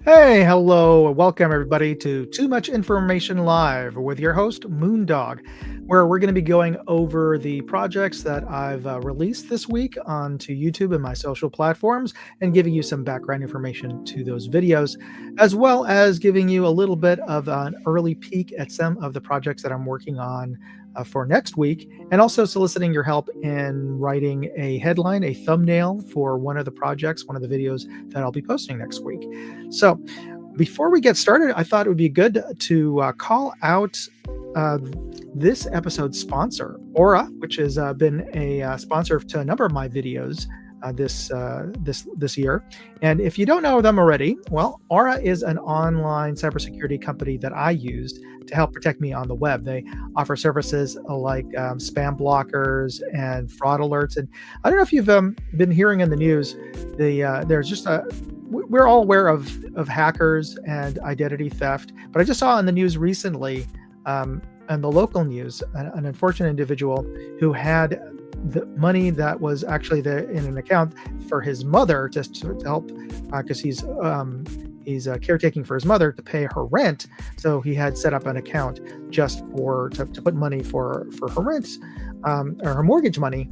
Hey, hello. Welcome everybody to Too Much Information Live with your host, Moondog, where we're going to be going over the projects that I've released this week onto YouTube and my social platforms and giving you some background information to those videos, as well as giving you a little bit of an early peek at some of the projects that I'm working on for next week, and also soliciting your help in writing a headline, a thumbnail for one of the projects, one of the videos that I'll be posting next week. So, before we get started, I thought it would be good to call out uh, this episode's sponsor, Aura, which has been a sponsor to a number of my videos this year. And if you don't know them already, well, Aura is an online cybersecurity company that I use to help protect me on the web. They offer services like spam blockers and fraud alerts. And I don't know if you've been hearing in the news, there's just we're all aware of hackers and identity theft, but I just saw in the news recently, and the local news, an unfortunate individual who had the money that was actually there in an account for his mother, just to help, because he's caretaking for his mother to pay her rent. So he had set up an account just to put money for her rent, or her mortgage money.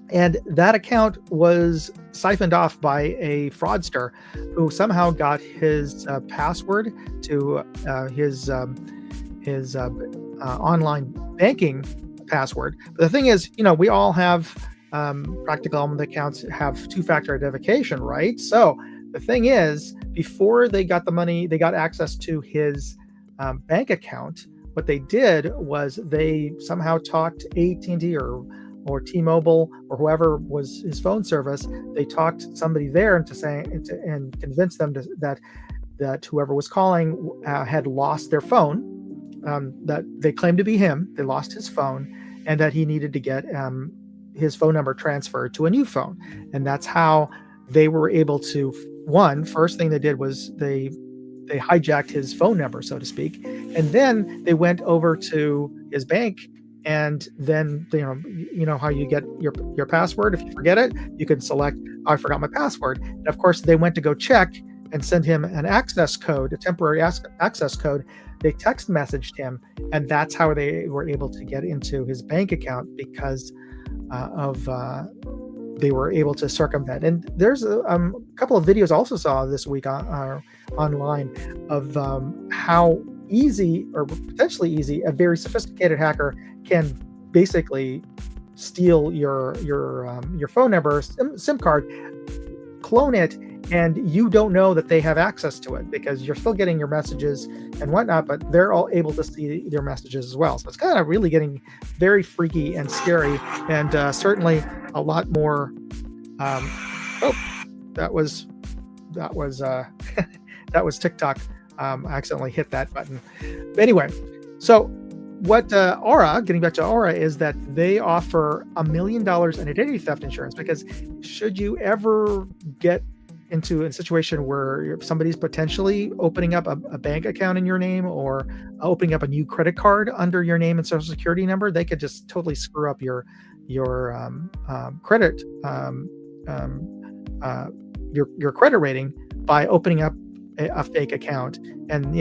And that account was siphoned off by a fraudster who somehow got his password to his online banking password. But the thing is, we all have practical element accounts have two-factor identification, right? So the thing is, before they got the money, they got access to his bank account. What they did was they somehow talked AT&T or T-Mobile or whoever was his phone service. They talked somebody there and convinced them that whoever was calling had lost their phone. That they claimed to be him. They lost his phone, and that he needed to get his phone number transferred to a new phone. And that's how they were able to. First thing they did was they hijacked his phone number, so to speak, and then they went over to his bank. And then you know how you get your password. If you forget it, you can select, I forgot my password. And of course, they went to go check and send him an access code, a temporary access code. They text messaged him, and that's how they were able to get into his bank account, because they were able to circumvent. And there's a couple of videos I also saw this week online of how easy, or potentially easy, a very sophisticated hacker can basically steal your phone number, SIM card, clone it, and you don't know that they have access to it, because you're still getting your messages and whatnot, but they're all able to see their messages as well. So it's kind of really getting very freaky and scary, and certainly a lot more. That was that was TikTok. I accidentally hit that button. But anyway, so what Aura, getting back to Aura, is that they offer $1 million in identity theft insurance, because should you ever get into a situation where somebody's potentially opening up a bank account in your name, or opening up a new credit card under your name and social security number, they could just totally screw up your credit your credit rating by opening up a fake account. And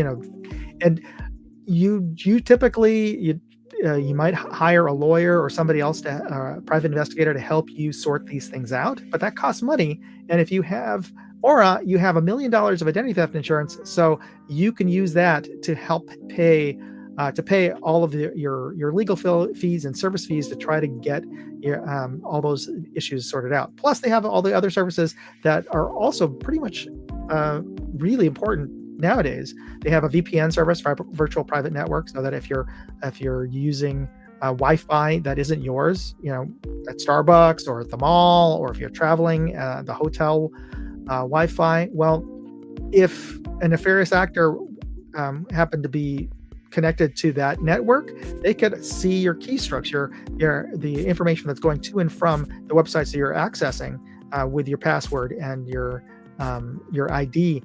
you typically you might hire a lawyer or somebody else, a private investigator, to help you sort these things out, but that costs money. And if you have Aura, you have $1 million of identity theft insurance, so you can use that to help pay all of your legal fees and service fees to try to get all those issues sorted out. Plus, they have all the other services that are also pretty much really important nowadays. They have a VPN service, virtual private network, so that if you're using Wi-Fi that isn't yours, at Starbucks or at the mall, or if you're traveling, the hotel Wi-Fi, well, if a nefarious actor happened to be connected to that network, they could see your keystrokes, the information that's going to and from the websites that you're accessing with your password and your ID.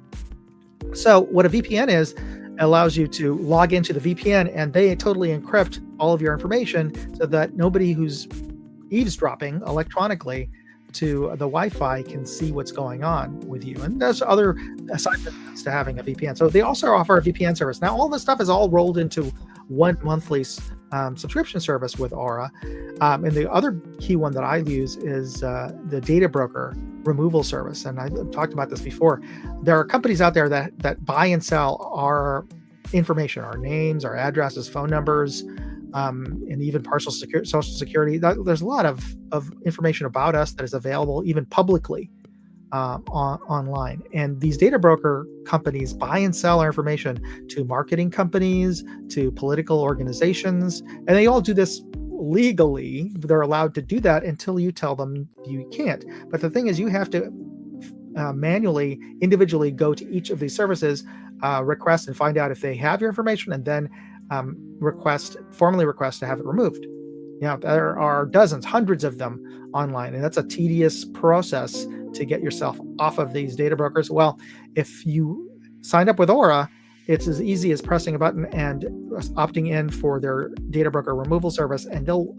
So what a VPN is, allows you to log into the VPN, and they totally encrypt all of your information so that nobody who's eavesdropping electronically to the Wi-Fi can see what's going on with you. And there's other side benefits to having a VPN. So they also offer a VPN service. Now, all this stuff is all rolled into one monthly subscription service with Aura. And the other key one that I use is the data broker removal service. And I've talked about this before. There are companies out there that buy and sell our information, our names, our addresses, phone numbers, and even partial social security. There's a lot of information about us that is available even publicly online. And these data broker companies buy and sell our information to marketing companies, to political organizations, and they all do this legally. They're allowed to do that until you tell them you can't. But the thing is, you have to manually, individually go to each of these services, request and find out if they have your information, and then formally request to have it removed. There are dozens, hundreds of them online, and that's a tedious process to get yourself off of these data brokers. Well, if you sign up with Aura, it's as easy as pressing a button and opting in for their data broker removal service, and they'll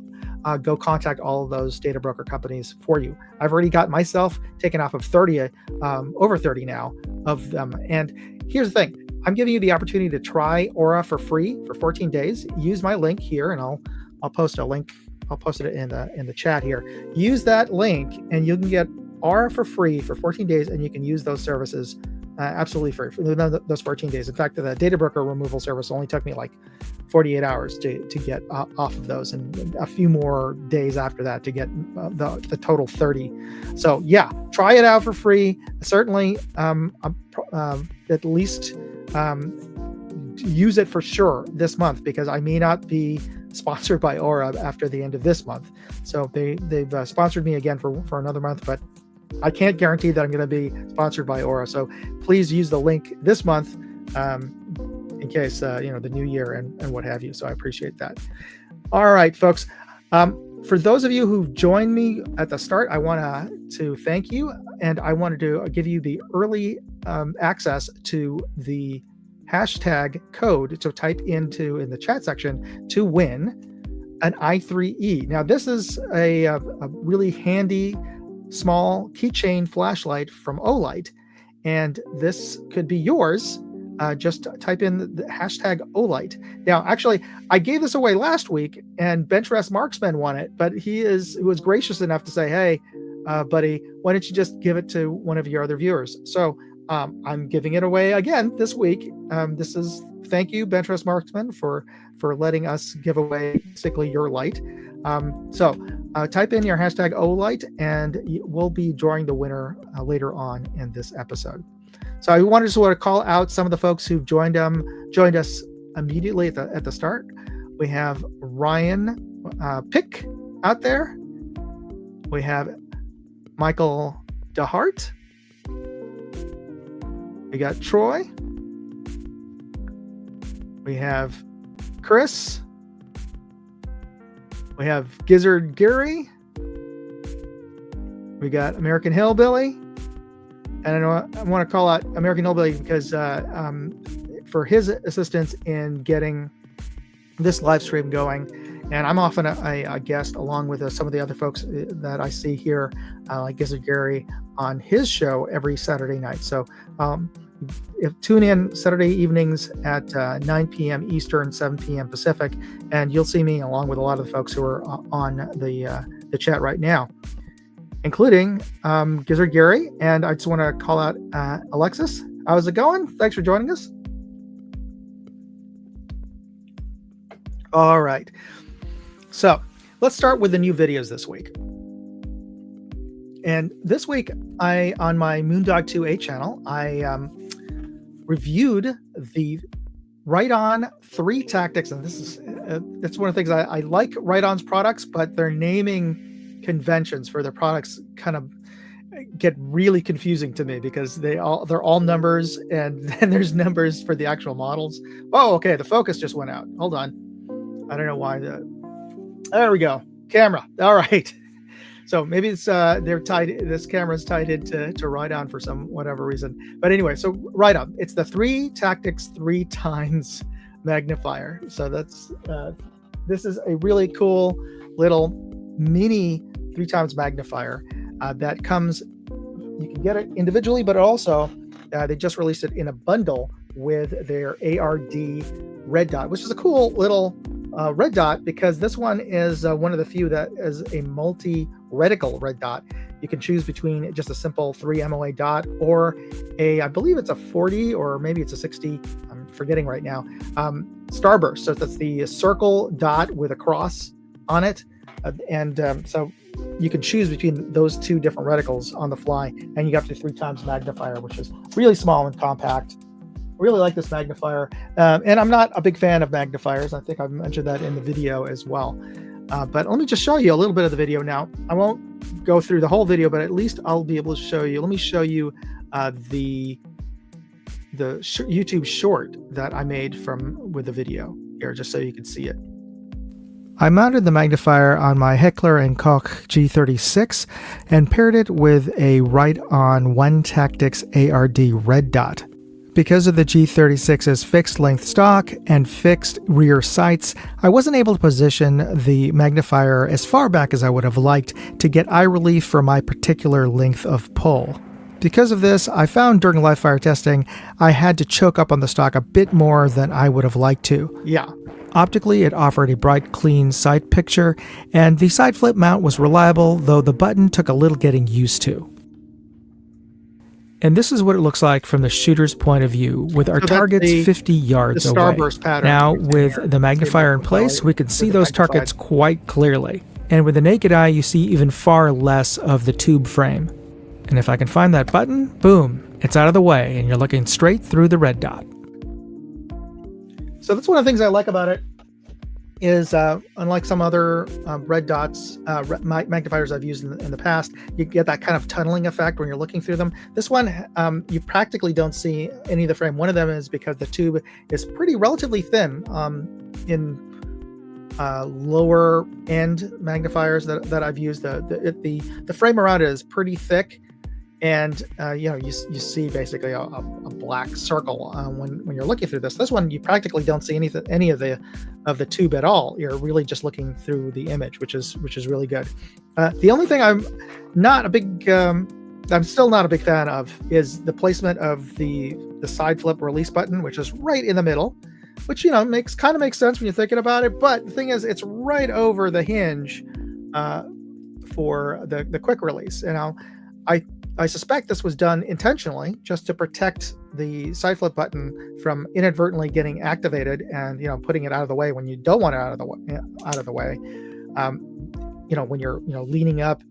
go contact all of those data broker companies for you. I've already got myself taken off of 30, over 30 now of them. And here's the thing. I'm giving you the opportunity to try Aura for free for 14 days. Use my link here, and I'll post a link. I'll post it in the chat here. Use that link, and you can get Aura for free for 14 days, and you can use those services absolutely free for those 14 days. In fact, the data broker removal service only took me like 48 hours to get off of those, and a few more days after that to get the total 30. So yeah, try it out for free. Certainly, at least use it for sure this month, because I may not be sponsored by Aura after the end of this month. So they've sponsored me again for another month, but I can't guarantee that I'm going to be sponsored by Aura. So please use the link this month in case, the new year and what have you. So I appreciate that. All right, folks. For those of you who joined me at the start, I want to thank you. And I wanted to give you the early access to the hashtag code to type in the chat section to win an i3E. Now, this is a really handy small keychain flashlight from Olight, and this could be yours. Just type in the hashtag Olight. Now, actually, I gave this away last week, and Benchrest Marksman won it, but he was gracious enough to say, "Hey, buddy, why don't you just give it to one of your other viewers?" So I'm giving it away again this week. Thank you, Benchrest Marksman, for letting us give away basically your light. So type in your hashtag Olight, and we'll be drawing the winner later on in this episode. So I wanted to call out some of the folks who've joined us immediately at the start. We have Ryan Pick out there. We have Michael DeHart. We got Troy. We have Chris. We have Gizzard Gary. We got American Hillbilly. And I want to call out American Hillbilly because for his assistance in getting this live stream going. And I'm often a guest along with some of the other folks that I see here, like Gizzard Gary, on his show every Saturday night. So tune in Saturday evenings at 9 p.m. Eastern, 7 p.m. Pacific, and you'll see me along with a lot of the folks who are on the chat right now, including Gizzard Gary. And I just want to call out Alexis. How's it going? Thanks for joining us. All right. So let's start with the new videos this week. And this week, on my Moondog 2A channel, I reviewed the Right-On 3 tactics. And that's one of the things I like Right-On's products, but their naming conventions for their products kind of get really confusing to me because they're all numbers, and then there's numbers for the actual models. Oh, okay. The focus just went out. Hold on. I don't know why. There we go. Camera. All right. So maybe it's they're tied. This camera's tied into Right-On for some whatever reason. But anyway, so Right-On. It's the 3 tactics 3 times magnifier. So this is a really cool little mini 3 times magnifier. that comes. You can get it individually, but also they just released it in a bundle with their ARD red dot, which is a cool little red dot, because this one is one of the few that is a multi-reticle red dot. You can choose between just a simple 3 MOA dot or I believe it's a 40 or maybe it's a 60, I'm forgetting right now, starburst. So that's the circle dot with a cross on it. So you can choose between those two different reticles on the fly, and you get up to 3 times magnifier, which is really small and compact. Really like this magnifier, and I'm not a big fan of magnifiers. I think I've mentioned that in the video as well. But let me just show you a little bit of the video now. I won't go through the whole video, but at least I'll be able to show you. Let me show you the YouTube short that I made with the video here, just so you can see it. I mounted the magnifier on my Heckler & Koch G36 and paired it with a right-on One Tactics ARD red dot. Because of the G36's fixed length stock and fixed rear sights, I wasn't able to position the magnifier as far back as I would have liked to get eye relief for my particular length of pull. Because of this, I found during live fire testing, I had to choke up on the stock a bit more than I would have liked to. Yeah. Optically, it offered a bright, clean sight picture, and the side flip mount was reliable, though the button took a little getting used to. And this is what it looks like from the shooter's point of view, with our targets 50 yards away. Now, with the magnifier in place, we can see those targets quite clearly. And with the naked eye, you see even far less of the tube frame. And if I can find that button, boom, it's out of the way, and you're looking straight through the red dot. So that's one of the things I like about it, is unlike some other red dots, magnifiers I've used in the past, you get that kind of tunneling effect when you're looking through them. This one, you practically don't see any of the frame. One of them is because the tube is relatively thin in lower end magnifiers that I've used. The frame around it is pretty thick. And you see basically a black circle when you're looking through this. This one, you practically don't see any of the tube at all. You're really just looking through the image, which is really good. The only thing I'm still not a big fan of is the placement of the side flip release button, which is right in the middle, which makes sense when you're thinking about it. But the thing is, it's right over the hinge for the quick release. I suspect this was done intentionally just to protect the side flip button from inadvertently getting activated and putting it out of the way when you don't want it out of the way. When you're leaning up,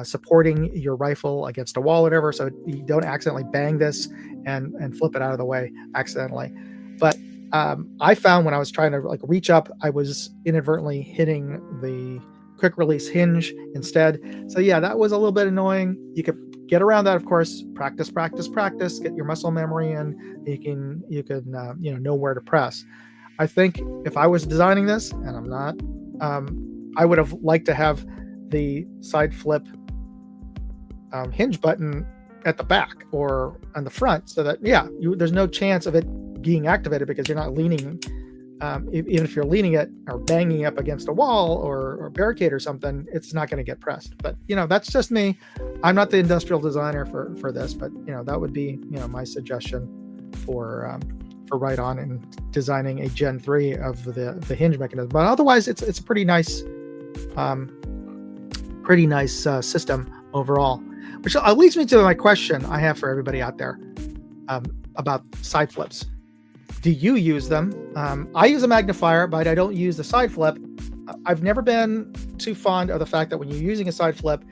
supporting your rifle against a wall or whatever, so you don't accidentally bang this and flip it out of the way accidentally. But I found when I was trying to reach up, I was inadvertently hitting the quick release hinge instead. So yeah, that was a little bit annoying. You could get around that, of course. Practice, get your muscle memory in. You can know where to press. I think if I was designing this, and I'm not, I would have liked to have the side flip hinge button at the back or on the front, so that there's no chance of it being activated because you're not leaning. Even if you're leaning it or banging up against a wall or barricade or something, it's not going to get pressed. But that's just me. I'm not the industrial designer for this, but that would be my suggestion for right on in designing a Gen 3 of the hinge mechanism. But otherwise, it's a pretty nice system overall. Which leads me to my question I have for everybody out there about side flips. Do you use them? I use a magnifier, but I don't use the side flip. I've never been too fond of the fact that when you're using a side flip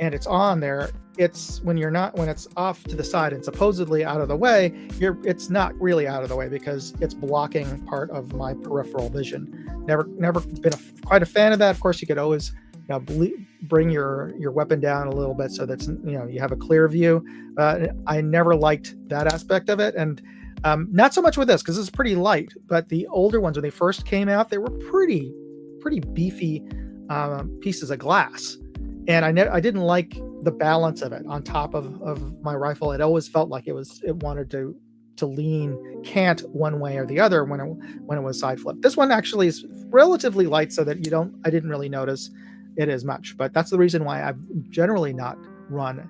and it's on there, it's when it's off to the side and supposedly out of the way, it's not really out of the way because it's blocking part of my peripheral vision. Never been quite a fan of that. Of course, you could always bring your weapon down a little bit so that's you have a clear view. I never liked that aspect of it, and not so much with this because it's pretty light, but the older ones, when they first came out, they were pretty beefy pieces of glass. And I didn't like the balance of it on top of my rifle. It always felt like it wanted to lean cant one way or the other when it was side flip. This one actually is relatively light so that I didn't really notice. it is much. But that's the reason why I've generally not run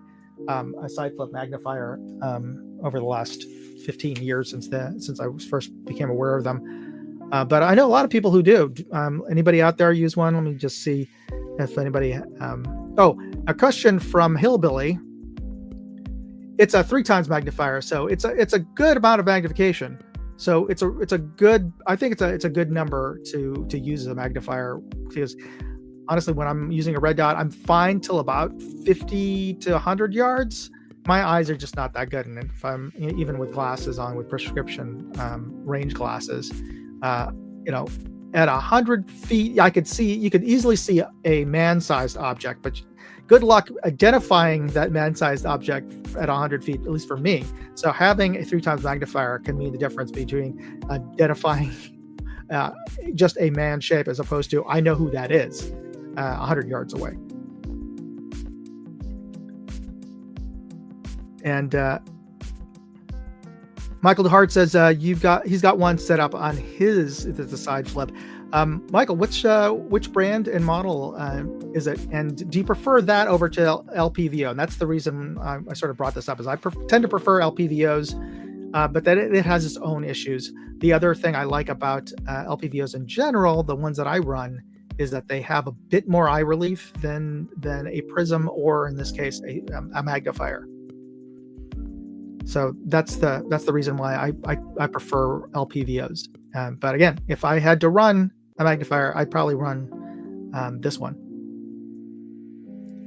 a side flip magnifier over the last 15 years since I first became aware of them. But I know a lot of people who do. Anybody out there use one? Let me just see if anybody. A question from Hillbilly. It's a 3 times magnifier, so it's a good amount of magnification. So it's a good. I think it's a good number to use as a magnifier, because honestly, when I'm using a red dot, I'm fine till about 50 to 100 yards. My eyes are just not that good, and if I'm even with glasses on, with prescription range glasses, at 100 feet, you could easily see a man-sized object, but good luck identifying that man-sized object at 100 feet, at least for me. So having a 3 times magnifier can mean the difference between identifying just a man shape as opposed to I know who that is 100 yards away. And Michael DeHart says he's got one set up on his. It's a side flip. Michael, which brand and model is it? And do you prefer that over to LPVO? And that's the reason I sort of brought this up, is I tend to prefer LPVOs, but that it has its own issues. The other thing I like about LPVOs in general, the ones that I run, is that they have a bit more eye relief than a prism, or in this case, a magnifier. So that's the reason why I prefer LPVOs. But again, if I had to run a magnifier, I'd probably run this one.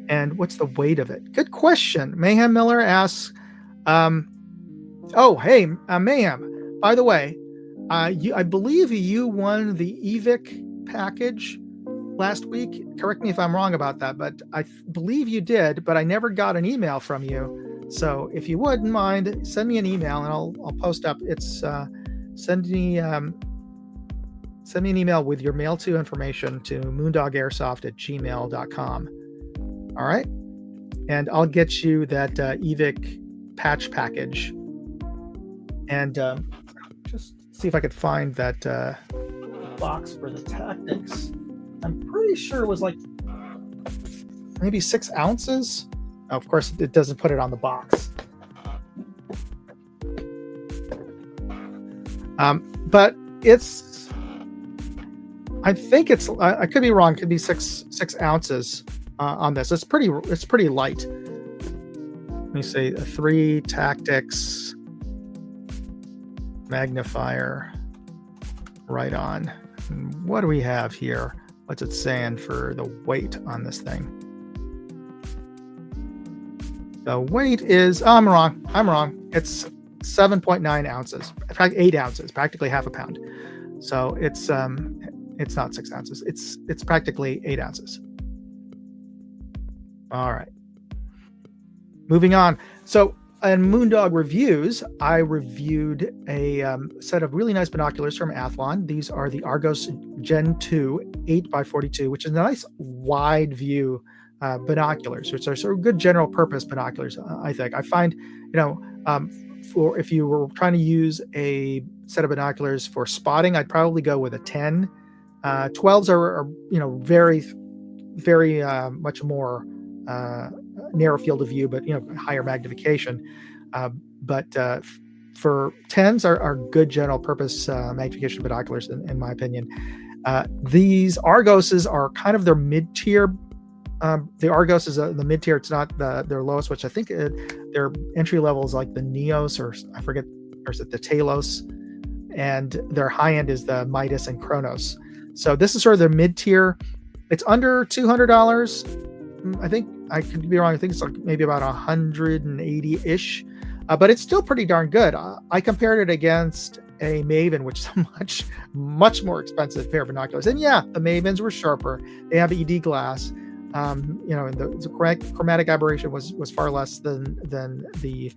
And what's the weight of it? Good question. Mayhem Miller asks, Mayhem, by the way, I believe you won the EVIC package last week. Correct me if I'm wrong about that, but I believe you did, but I never got an email from you. So if you wouldn't mind, send me an email and I'll post up. It's send me an email with your mail to information to moondogairsoft@gmail.com. All right, and I'll get you that EVIC patch package. And just see if I could find that box for the tactics. I'm pretty sure it was like maybe 6 ounces. Of course, it doesn't put it on the box. But I think I could be wrong. It could be six ounces on this. It's pretty light. Let me see, a 3 tactics magnifier right on. And what do we have here? What's it saying for the weight on this thing? The weight is, I'm wrong. It's 7.9 ounces. In fact, 8 ounces, practically half a pound. So it's not 6 ounces. It's practically 8 ounces. All right. Moving on. So in Moondog Reviews, I reviewed a set of really nice binoculars from Athlon. These are the Argos Gen 2 8x42, which is a nice wide view binoculars, which are sort of good general purpose binoculars. I think I find, for if you were trying to use a set of binoculars for spotting, I'd probably go with a 10. 12s are very, very much more narrow field of view, but higher magnification. But for 10s are good general purpose magnification binoculars, in my opinion. These Argoses are kind of their mid-tier. The Argos is the mid-tier. It's not their lowest, which I think their entry level is like the Neos, or I forget, or is it the Talos? And their high end is the Midas and Chronos. So this is sort of their mid-tier. It's under $200. I think I could be wrong. I think it's like maybe about 180-ish, but it's still pretty darn good. I compared it against a Maven, which is a much more expensive pair of binoculars. And yeah, the Mavens were sharper. They have ED glass. And the chromatic aberration was far less than the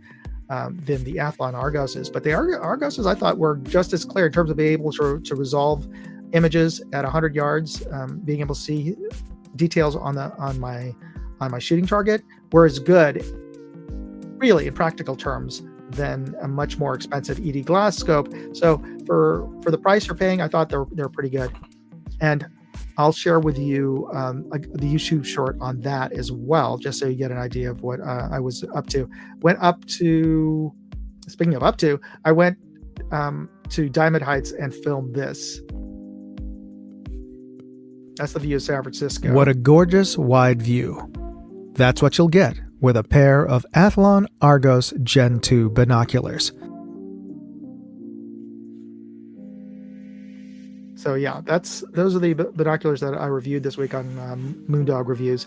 Athlon Argoses. But the Argoses, I thought, were just as clear in terms of being able to resolve images at 100 yards, being able to see details on my shooting target, were as good, really, in practical terms, than a much more expensive ED glass scope. So for the price you're paying, I thought they're pretty good. And I'll share with you the YouTube short on that as well, just so you get an idea of what I was up to. Speaking of up to, I went to Diamond Heights and filmed this. That's the view of San Francisco. What a gorgeous wide view. That's what you'll get with a pair of Athlon Argos Gen 2 binoculars. So yeah, those are the binoculars that I reviewed this week on Moondog Reviews.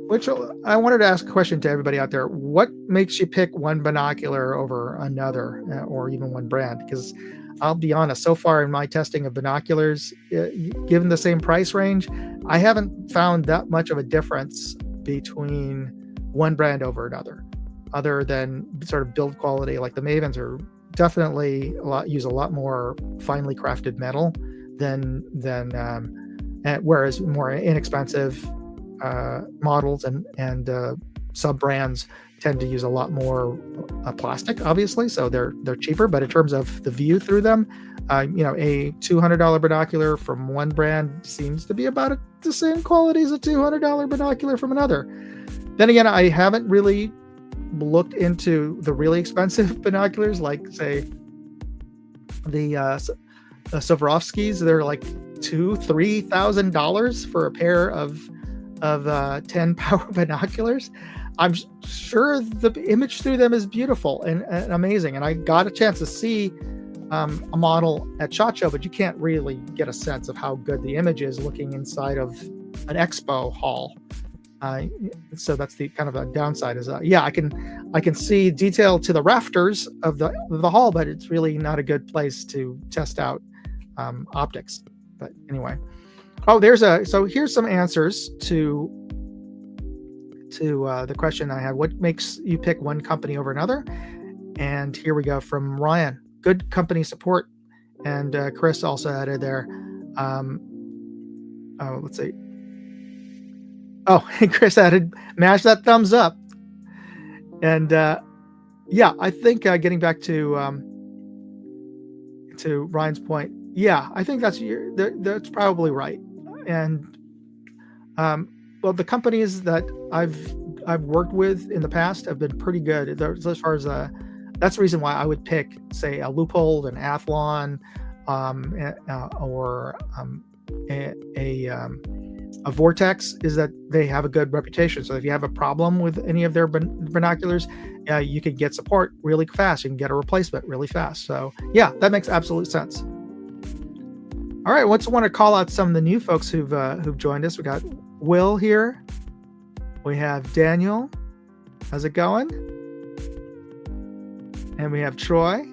Which I wanted to ask a question to everybody out there. What makes you pick one binocular over another, or even one brand? Because I'll be honest, so far in my testing of binoculars, given the same price range, I haven't found that much of a difference between one brand over another, other than sort of build quality. Like the Mavens are definitely use a lot more finely crafted metal than whereas more inexpensive models and sub brands tend to use a lot more plastic, obviously, so they're cheaper. But in terms of the view through them, a $200 binocular from one brand seems to be about the same quality as a $200 binocular from another. Then again, I haven't really looked into the really expensive binoculars, like say the Swarovskis. They're like $2,000-$3,000 for a pair of 10 power binoculars. I'm sure the image through them is beautiful and amazing, and I got a chance to see a model at SHOT Show, but you can't really get a sense of how good the image is looking inside of an expo hall. So that's the kind of a downside. Is I can see detail to the rafters of the hall, but it's really not a good place to test out optics. But anyway, so here's some answers to the question I had. What makes you pick one company over another? And here we go from Ryan. Good company support. And Chris also added there. Let's see. Oh, and Chris added, mash that thumbs up. And I think getting back to Ryan's point, I think that's probably right. And the companies that I've worked with in the past have been pretty good as far as that's the reason why I would pick, say, a Leupold, an Athlon, or a Vortex, is that they have a good reputation. So if you have a problem with any of their binoculars, you can get support really fast. You can get a replacement really fast. So that makes absolute sense. All right, want to call out some of the new folks who've joined us. We got Will here. We have Daniel. How's it going? And we have Troy.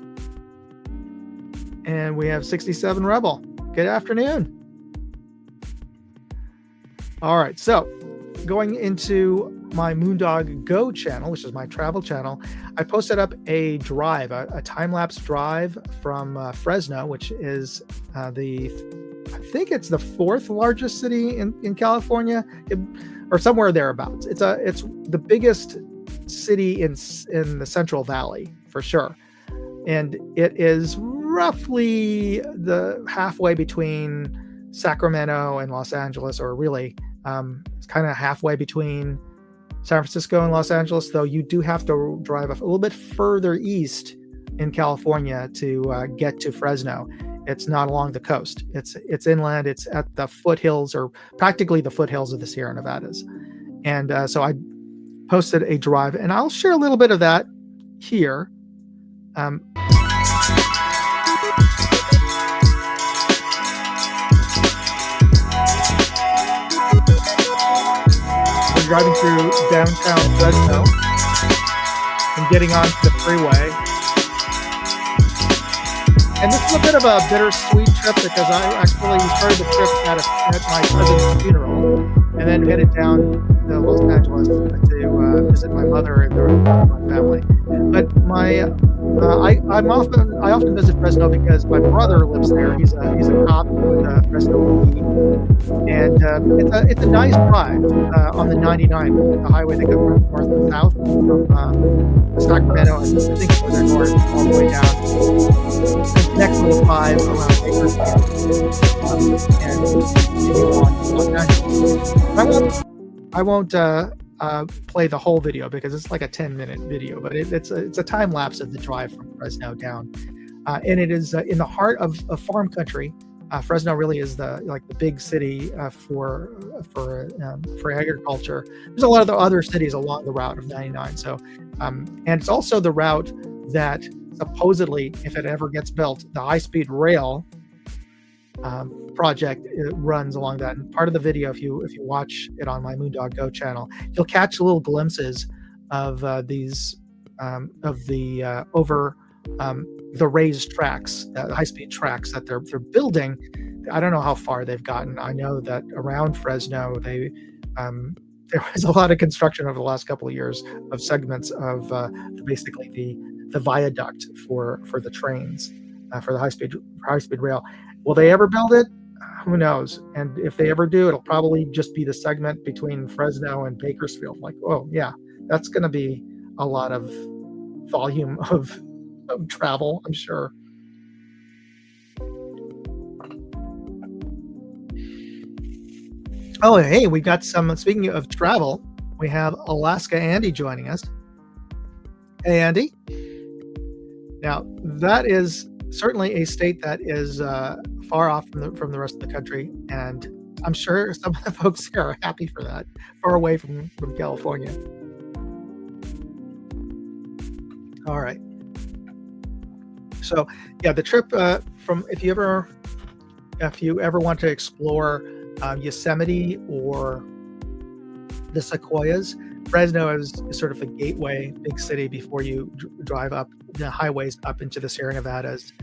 And we have 67 Rebel. Good afternoon. All right, so going into my Moondog Go channel, which is my travel channel, I posted up a drive, a time-lapse drive from Fresno, which is I think it's the 4th largest city in California, or somewhere thereabouts. It's the biggest city in the Central Valley for sure, and it is roughly the halfway between Sacramento and Los Angeles, or really it's kind of halfway between San Francisco and Los Angeles, though you do have to drive a little bit further east in California to get to Fresno. It's not along the coast. It's inland. It's at the foothills, or practically the foothills of the Sierra Nevadas. And so I posted a drive, and I'll share a little bit of that here. We're driving through downtown Fresno and getting onto the freeway. And this is a bit of a bittersweet trip, because I actually started the trip at my cousin's funeral, and then headed down to Los Angeles to visit my mother and the rest of my family. But I often visit Fresno because my brother lives there. He's a cop with Fresno PD, and it's a nice drive on the 99, the highway that goes north and south from Sacramento, and I think further north all the way down. It connects with 125 around Bakersfield, and continue on down. I won't play the whole video because it's like a 10-minute video, but it's a time lapse of the drive from Fresno down, and it is in the heart of farm country. Fresno really is the big city for agriculture. There's a lot of the other cities along the route of 99. So, and it's also the route that supposedly, if it ever gets built, the high-speed rail project runs along that. And part of the video, if you watch it on my Moondog Go channel, you'll catch little glimpses of these of the over the raised tracks, the high-speed tracks that they're building. I don't know how far they've gotten. I know that around Fresno, there was a lot of construction over the last couple of years of segments of basically the viaduct for the trains, for the high-speed rail. Will they ever build it? Who knows? And if they ever do, it'll probably just be the segment between Fresno and Bakersfield. Like, oh yeah, that's going to be a lot of volume of travel, I'm sure. Oh, hey, we got some, speaking of travel, we have Alaska Andy joining us. Hey, Andy. Now, that is certainly a state that is far off from the rest of the country, and I'm sure some of the folks here are happy for that, far away from California. All right. So yeah, the trip from if you ever want to explore Yosemite or the Sequoias, Fresno is sort of the gateway big city before you drive up the highways up into the Sierra Nevadas.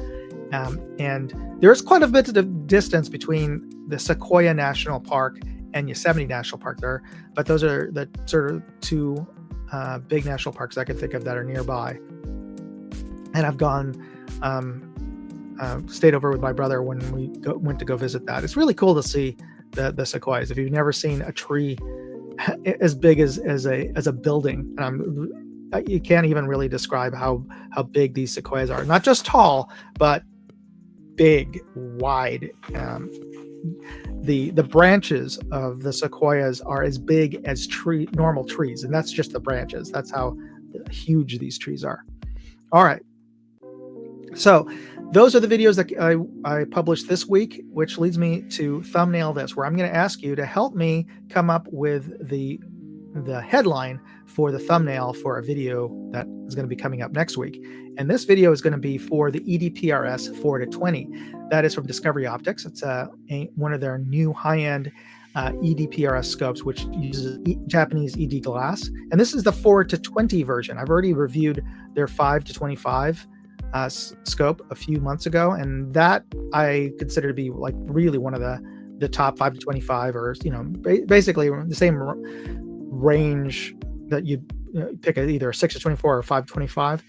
And there's quite a bit of distance between the Sequoia National Park and Yosemite National Park there, but those are the sort of two big national parks I can think of that are nearby. And I've gone, stayed over with my brother when we went to go visit that. It's really cool to see the sequoias. If you've never seen a tree as big as a building, you can't even really describe how big these sequoias are. Not just tall, but big, wide. The branches of the sequoias are as big as normal trees, and that's just the branches. That's how huge these trees are. All right. So those are the videos that I published this week, which leads me to thumbnail this, where I'm going to ask you to help me come up with the headline for the thumbnail for a video that is going to be coming up next week. And this video is going to be for the EDPRS 4-20. That is from Discovery Optics. It's one of their new high-end EDPRS scopes, which uses Japanese ED glass. And this is the 4-20 version. I've already reviewed their 5-25 scope a few months ago, and that I consider to be like really one of the top 5-25, or basically the same range that you pick either 6-24 or 5-25.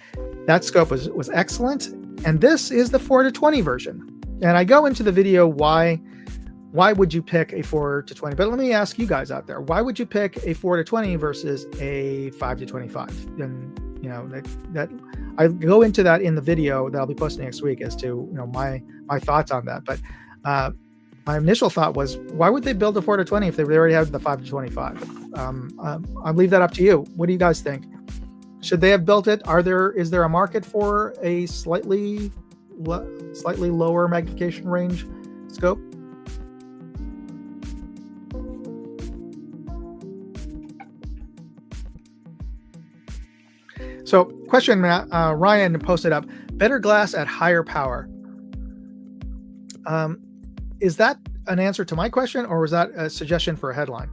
That scope was excellent, and this is the 4-20 version. And I go into the video why would you pick a 4-20? But let me ask you guys out there, why would you pick a 4-20 versus a 5-25? And that I go into that in the video that I'll be posting next week as to my thoughts on that. But my initial thought was, why would they build a 4-20 if they already have the 5-25? I'll leave that up to you. What do you guys think? Should they have built it? Is there a market for a slightly lower magnification range scope? So, question, Ryan posted up, better glass at higher power. Is that an answer to my question, or was that a suggestion for a headline?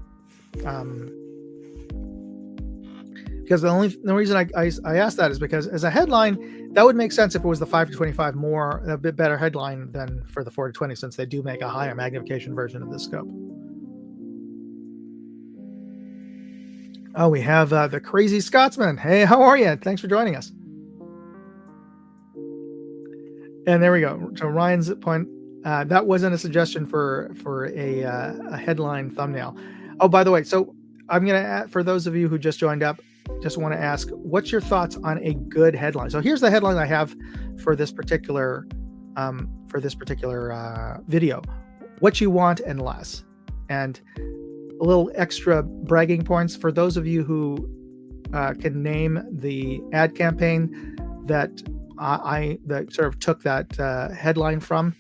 Because the only reason I asked that is because as a headline, that would make sense if it was the 5-25 a bit better headline than for the 4-20, since they do make a higher magnification version of this scope. Oh, we have the Crazy Scotsman. Hey, how are you? Thanks for joining us. And there we go. So Ryan's point, that wasn't a suggestion for a headline thumbnail. Oh, by the way, so I'm going to, for those of you who just joined up, just want to ask, what's your thoughts on a good headline? So here's the headline I have for this particular for this particular video. What you want and less. And a little extra bragging points for those of you who can name the ad campaign that I sort of took that headline from.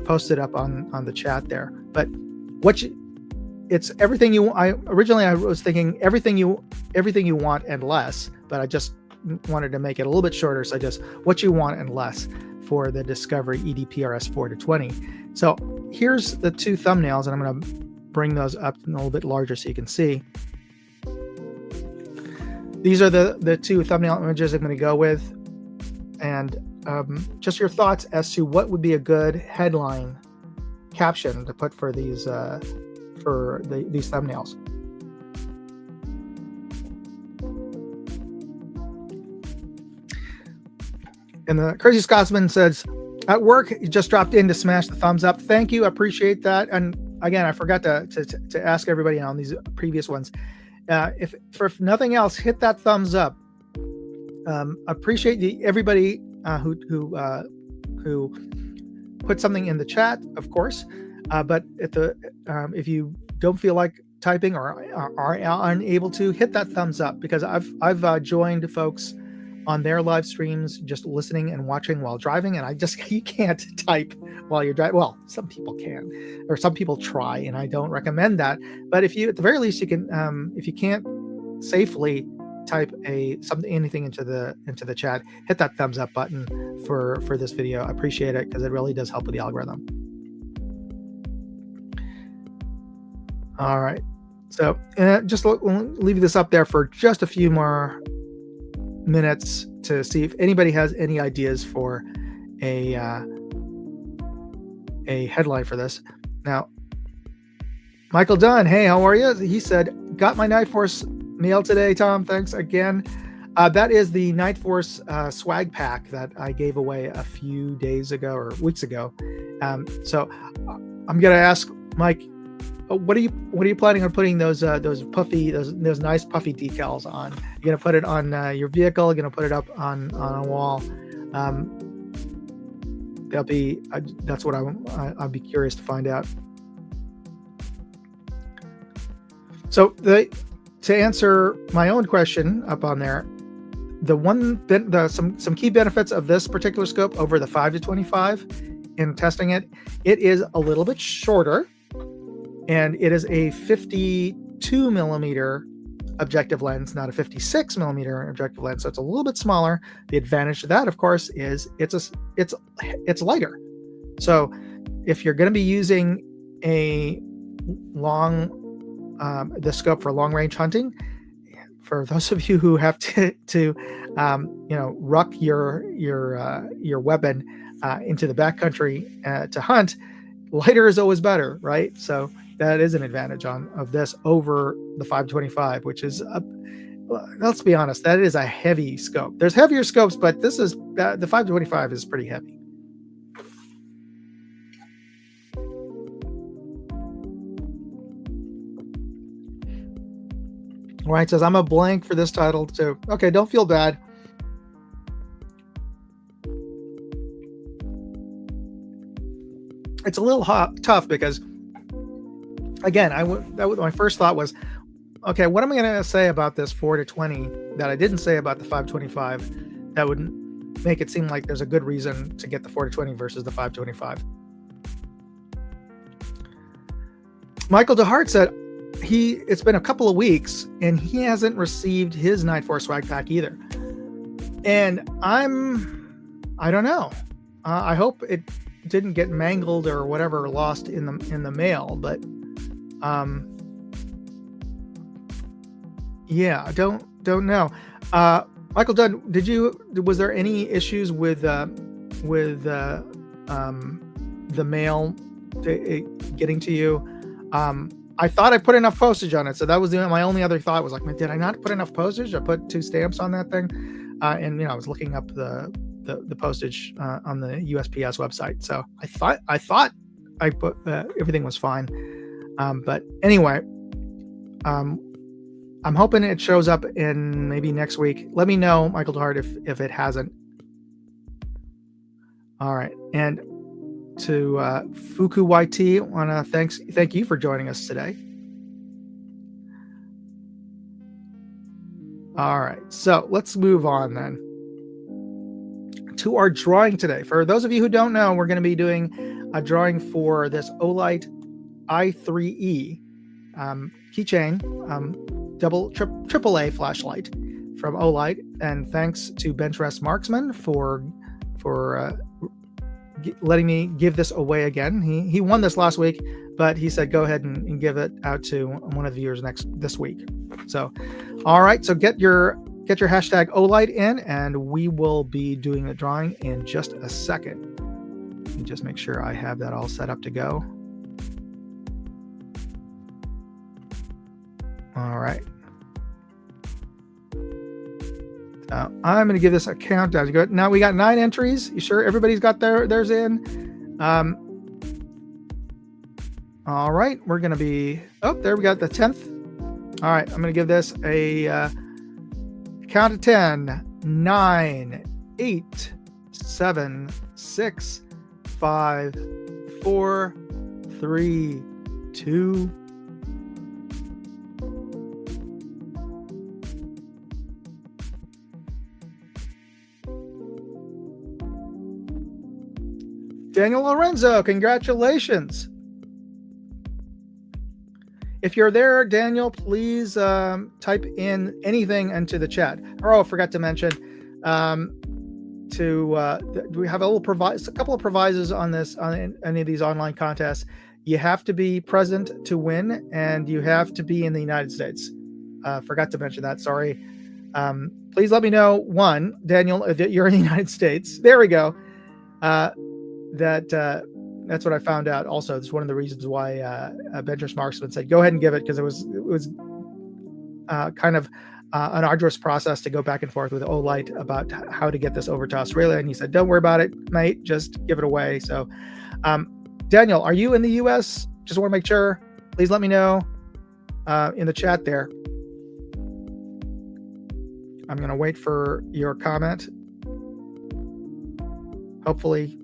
Posted up on the chat there. But it's everything you. Originally I was thinking everything you want and less, but I just wanted to make it a little bit shorter. So just what you want and less for the Discovery EDPRS 4-20. So here's the two thumbnails, and I'm going to bring those up a little bit larger so you can see. These are the two thumbnail images I'm going to go with, and just your thoughts as to what would be a good headline caption to put for these these thumbnails. And the Crazy Scotsman says, at work, you just dropped in to smash the thumbs up. Thank you. Appreciate that. And again, I forgot to ask everybody on these previous ones. If for nothing else, hit that thumbs up. Appreciate everybody who put something in the chat, of course. But if you don't feel like typing or are unable to, hit that thumbs up, because I've joined folks on their live streams just listening and watching while driving, and you can't type while you're driving. Well, some people can, or some people try, and I don't recommend that. But if you, at the very least, you can, if you can't safely type anything into the chat, hit that thumbs up button for this video. I appreciate it, because it really does help with the algorithm. All right, so just leave this up there for just a few more minutes to see if anybody has any ideas for a headline for this. Now, Michael Dunn, hey, how are you? He said, got my Night Force mail today, Tom. Thanks again. That is the Night Force swag pack that I gave away a few days ago or weeks ago. So I'm gonna ask Mike, what are you planning on putting those nice puffy decals on? You're gonna put it on your vehicle? You're gonna put it up on a wall? That's what I'd be curious to find out. So to answer my own question up on there, some key benefits of this particular scope over the 5-25 in testing it is a little bit shorter, and it is a 52 millimeter objective lens, not a 56 millimeter objective lens. So it's a little bit smaller. The advantage to that, of course, is it's lighter. So if you're going to be using the scope for long range hunting, for those of you who have to ruck your weapon into the backcountry to hunt, lighter is always better, right? So that is an advantage of this over the 5-25, which is let's be honest, that is a heavy scope. There's heavier scopes, but the 5-25 is pretty heavy. Ryan says, I'm a blank for this title too. Okay, don't feel bad. It's a little tough because, again, my first thought was, okay, what am I going to say about this 4-20 that I didn't say about the 5-25 that would make it seem like there's a good reason to get the 4-20 versus the 5-25? Michael DeHart said it's been a couple of weeks and he hasn't received his Night Force swag pack either. And I don't know. I hope it didn't get mangled or whatever, lost in the mail, but yeah, I don't know. Michael Dunn, was there any issues with the mail getting to you? I thought I put enough postage on it, so that was my only other thought was like, did I not put enough postage? I put 2 stamps on that thing, and I was looking up the postage on the USPS website. So I thought I put everything was fine, but anyway, I'm hoping it shows up in maybe next week. Let me know, Michael DeHart, if it hasn't. All right. And to Fuku YT, want to thank you for joining us today. All right. So let's move on then to our drawing today. For those of you who don't know, we're going to be doing a drawing for this Olight i3E keychain triple A flashlight from Olight, and thanks to Benchrest Marksman for letting me give this away again. He won this last week, but he said go ahead and give it out to one of the viewers this week. So, all right, so get your hashtag Olight in, and we will be doing the drawing in just a second. Let me just make sure I have that all set up to go. All right. I'm going to give this a countdown. Now we got 9 entries. You sure everybody's got theirs in? All right, we're going to be. Oh, there we got the 10th. All right, I'm going to give this a count of 10. 9, 8, 7, 6, 5, 4, 3, 2. Daniel Lorenzo, congratulations. If you're there, Daniel, please type in anything into the chat. Oh, I forgot to mention, we have a couple of provisos on this, on any of these online contests. You have to be present to win, and you have to be in the United States. Forgot to mention that, sorry. Please let me know, one, Daniel, if you're in the United States. There we go. That's what I found out. Also, it's one of the reasons why Benchrest Marksman said go ahead and give it, because it was kind of an arduous process to go back and forth with Olight about how to get this over to Australia. And he said, don't worry about it, mate, just give it away. So, Daniel, are you in the US? Just want to make sure. Please let me know in the chat there. I'm going to wait for your comment. Hopefully.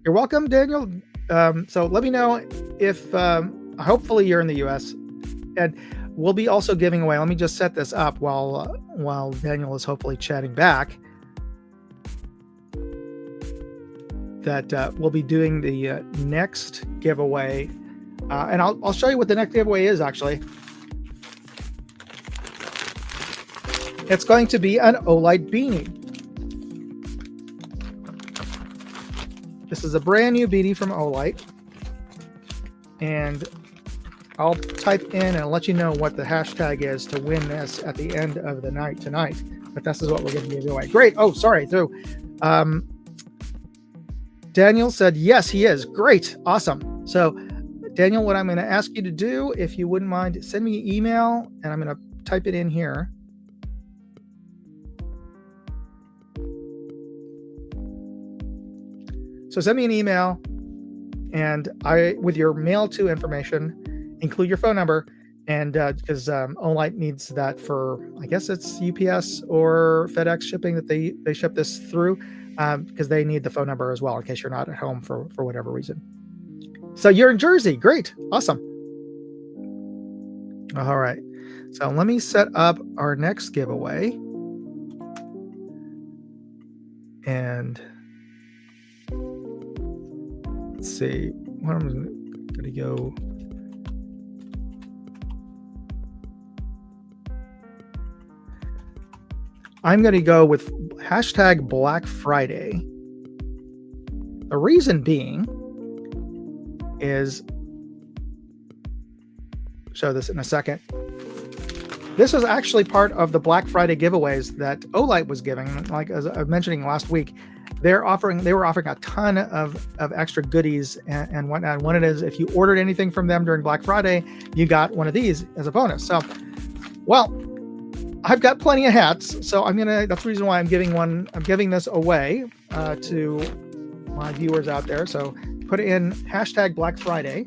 You're welcome, Daniel. So let me know if hopefully you're in the US, and we'll be also giving away. Let me just set this up while Daniel is hopefully chatting back. That we'll be doing the next giveaway, and I'll show you what the next giveaway is. Actually, it's going to be an Olight beanie. This is a brand new beanie from Olight, and I'll type in and let you know what the hashtag is to win this at the end of the night tonight. But this is what we're going to give away. Great. Oh, sorry. So, Daniel said yes, he is. Great. Awesome. So, Daniel, what I'm going to ask you to do, if you wouldn't mind, send me an email, and I'm going to type it in here. So send me an email, and with your mail to information, include your phone number, and because Olight needs that for, I guess it's UPS or FedEx shipping that they ship this through, because they need the phone number as well in case you're not at home for whatever reason. So you're in Jersey, great, awesome. All right, so let me set up our next giveaway, and let's see, what I'm going to go. I'm going to go with hashtag Black Friday. The reason being is, show this in a second. This was actually part of the Black Friday giveaways that Olight was giving. Like as I was mentioning last week, they were offering a ton of extra goodies and whatnot. One it is, if you ordered anything from them during Black Friday, you got one of these as a bonus. So, well, I've got plenty of hats, so that's the reason why I'm giving this away to my viewers out there. So put in hashtag Black Friday,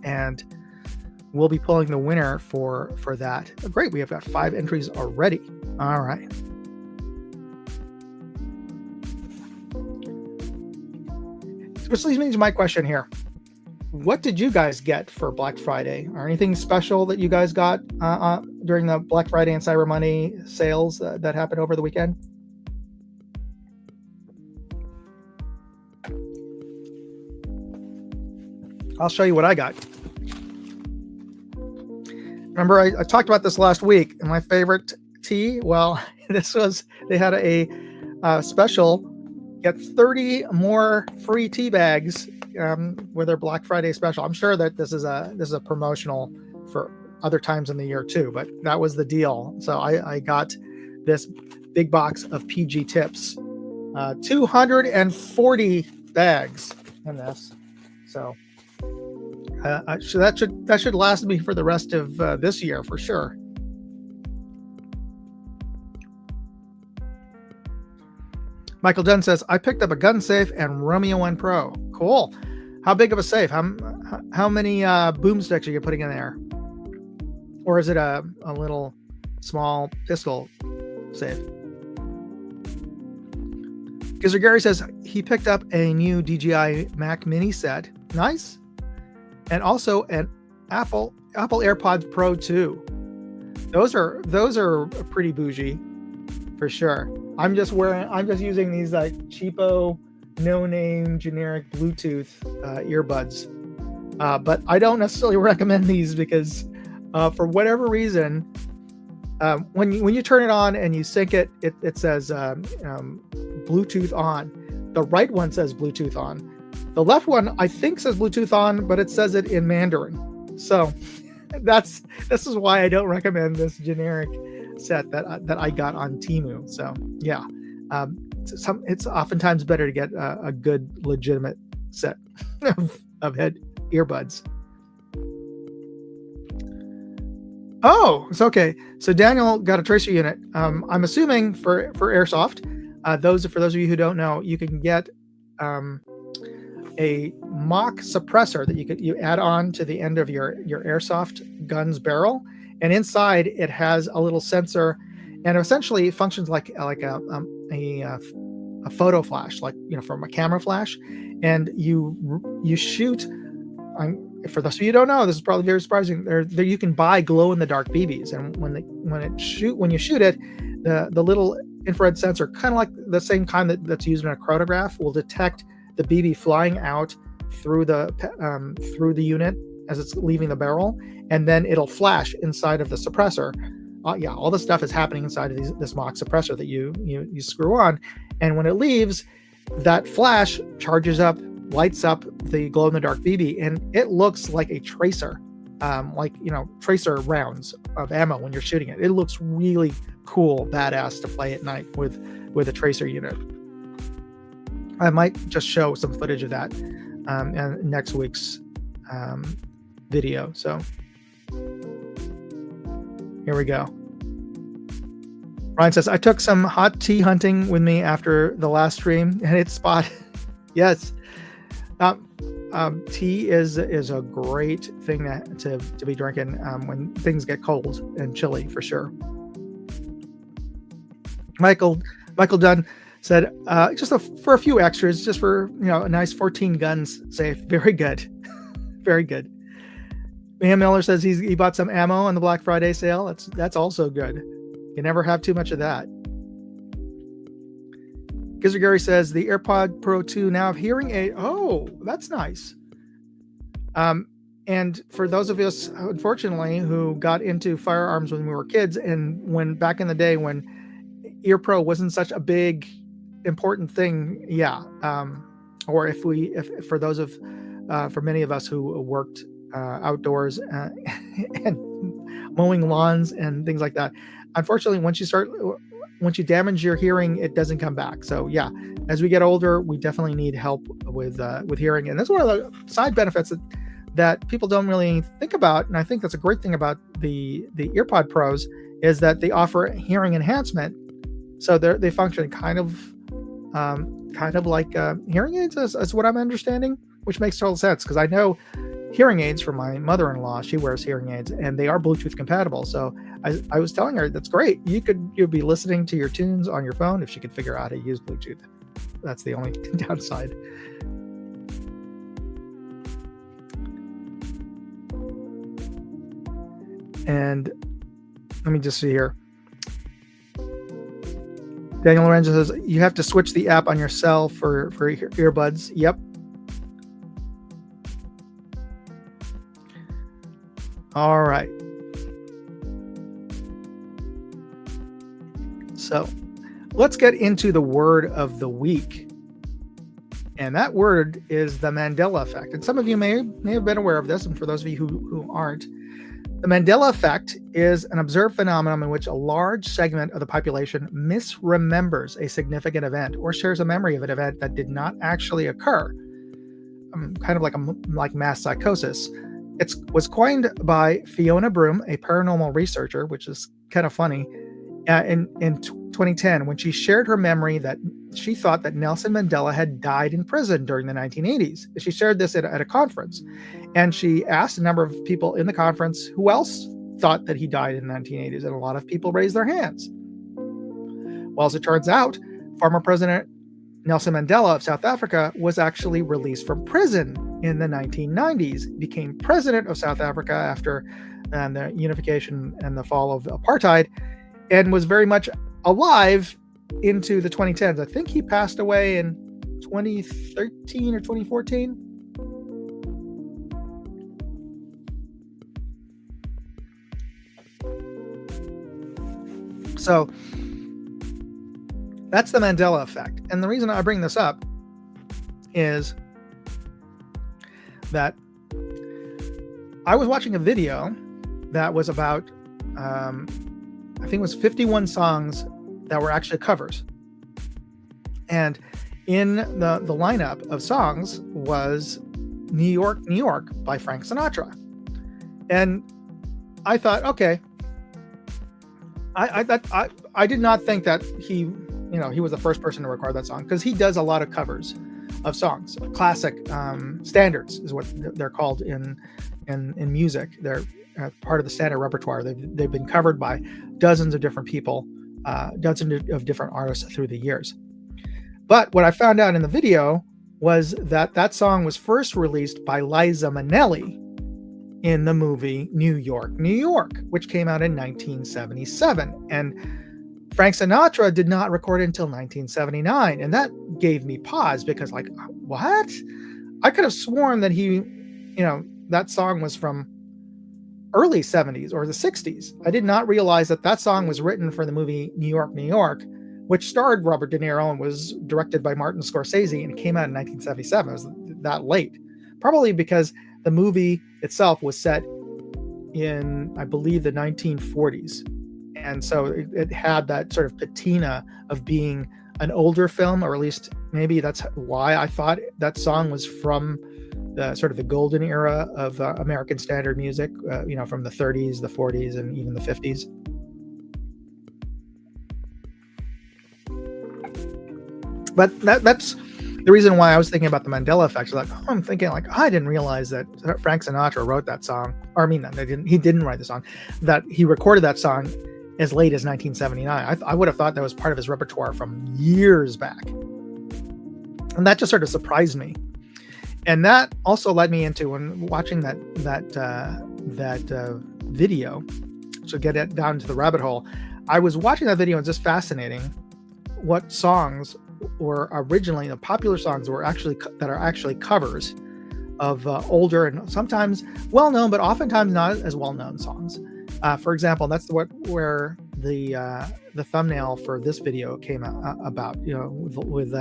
and we'll be pulling the winner for that. Oh, great, we have got 5 entries already. All right. Which leads me to my question here. What did you guys get for Black Friday? Or anything special that you guys got during the Black Friday and Cyber Monday sales that happened over the weekend? I'll show you what I got. Remember, I talked about this last week. And my favorite tea? Well, they had a special. Get 30 more free tea bags with their Black Friday special. I'm sure that this is a promotional for other times in the year too, but that was the deal. So I got this big box of PG Tips, 240 bags in this. So that should last me for the rest of this year for sure. Michael Dunn says, I picked up a gun safe and Romeo 1 Pro. Cool. How big of a safe? How many boomsticks are you putting in there? Or is it a little small pistol safe? Gizzard Gary says he picked up a new DJI Mac Mini set. Nice. And also an Apple AirPods Pro 2. Those are pretty bougie for sure. I'm just using these like cheapo, no-name, generic Bluetooth earbuds. But I don't necessarily recommend these because for whatever reason, when you turn it on and you sync it, it says Bluetooth on. The right one says Bluetooth on. The left one, I think, says Bluetooth on, but it says it in Mandarin. So this is why I don't recommend this generic set that I got on Temu. So yeah, it's oftentimes better to get a good legitimate set of head earbuds. Oh, it's okay. So Daniel got a tracer unit. I'm assuming for airsoft. For those of you who don't know, you can get a mock suppressor that you add on to the end of your airsoft gun's barrel. And inside it has a little sensor, and essentially it functions like a photo flash, like from a camera flash. And you shoot. For those of you who don't know, this is probably very surprising. There you can buy glow in the dark BBs, and when you shoot it, the little infrared sensor, kind of like the same kind that's used in a chronograph, will detect the BB flying out through the unit as it's leaving the barrel, and then it'll flash inside of the suppressor. All the stuff is happening inside of this mock suppressor that you screw on, and when it leaves, that flash charges up, lights up the glow-in-the-dark BB, and it looks like a tracer, tracer rounds of ammo when you're shooting it. It looks really cool, badass to play at night with a tracer unit. I might just show some footage of that in next week's video. So here we go. Ryan says, I took some hot tea hunting with me after the last stream and it's spot. Yes. Tea is a great thing to be drinking when things get cold and chilly for sure. Michael Dunn said, for a few extras, just for a nice 14 guns safe. Very good. Very good. Mayhem Miller says he bought some ammo on the Black Friday sale. That's also good. You never have too much of that. Gizzard Gary says the AirPod Pro 2 now have hearing aid. Oh, that's nice. And for those of us, unfortunately, who got into firearms when we were kids, and when back in the day when Ear Pro wasn't such a big important thing, or for many of us who worked outdoors and mowing lawns and things like that, unfortunately, once you damage your hearing, it doesn't come back. So yeah, as we get older, we definitely need help with hearing, and that's one of the side benefits that people don't really think about. And I think that's a great thing about the EarPod Pros is that they offer hearing enhancement. So they function kind of like hearing aids, is what I'm understanding, which makes total sense because I know hearing aids from my mother-in-law. She wears hearing aids and they are Bluetooth compatible. So I was telling her that's great. You'd be listening to your tunes on your phone if she could figure out how to use Bluetooth. That's the only downside. And let me just see here. Daniel Lorenzo says, you have to switch the app on your cell for earbuds. Yep. All right. So let's get into the word of the week. And that word is the Mandela effect. And some of you may have been aware of this. And for those of you who aren't, the Mandela effect is an observed phenomenon in which a large segment of the population misremembers a significant event or shares a memory of an event that did not actually occur. Kind of like mass psychosis. It was coined by Fiona Broom, a paranormal researcher, which is kind of funny, in 2010, when she shared her memory that she thought that Nelson Mandela had died in prison during the 1980s. She shared this at a conference, and she asked a number of people in the conference who else thought that he died in the 1980s, and a lot of people raised their hands. Well, as it turns out, former President Nelson Mandela of South Africa was actually released from prison in the 1990s, became president of South Africa after the unification and the fall of apartheid, and was very much alive into the 2010s. I think he passed away in 2013 or 2014. So that's the Mandela effect. And the reason I bring this up is that I was watching a video that was about, I think it was 51 songs that were actually covers. And in the lineup of songs was New York, New York by Frank Sinatra. And I thought, okay, I did not think that he was the first person to record that song, because he does a lot of covers of songs. Classic standards is what they're called in music. They're part of the standard repertoire. They've been covered by dozens of different people, dozens of different artists through the years. But what I found out in the video was that song was first released by Liza Minnelli in the movie New York, New York, which came out in 1977. And Frank Sinatra did not record it until 1979. And that gave me pause, because like, what? I could have sworn that that song was from early 70s or the 60s. I did not realize that song was written for the movie New York, New York, which starred Robert De Niro and was directed by Martin Scorsese, and it came out in 1977. It was that late. Probably because the movie itself was set in, I believe, the 1940s. And so it had that sort of patina of being an older film, or at least maybe that's why I thought that song was from the sort of the golden era of American standard music, from the 30s, the 40s, and even the 50s. But that's the reason why I was thinking about the Mandela effect. I'm thinking I didn't realize that Frank Sinatra wrote that song. Or I mean, he didn't write the song, that he recorded that song as late as 1979. I would have thought that was part of his repertoire from years back. And that just sort of surprised me. And that also led me into, when watching that video, so get it down to the rabbit hole, I was watching that video and just fascinating what songs were originally the popular songs that are actually covers of older and sometimes well-known, but oftentimes not as well-known songs. For example, that's where the thumbnail for this video came out about, with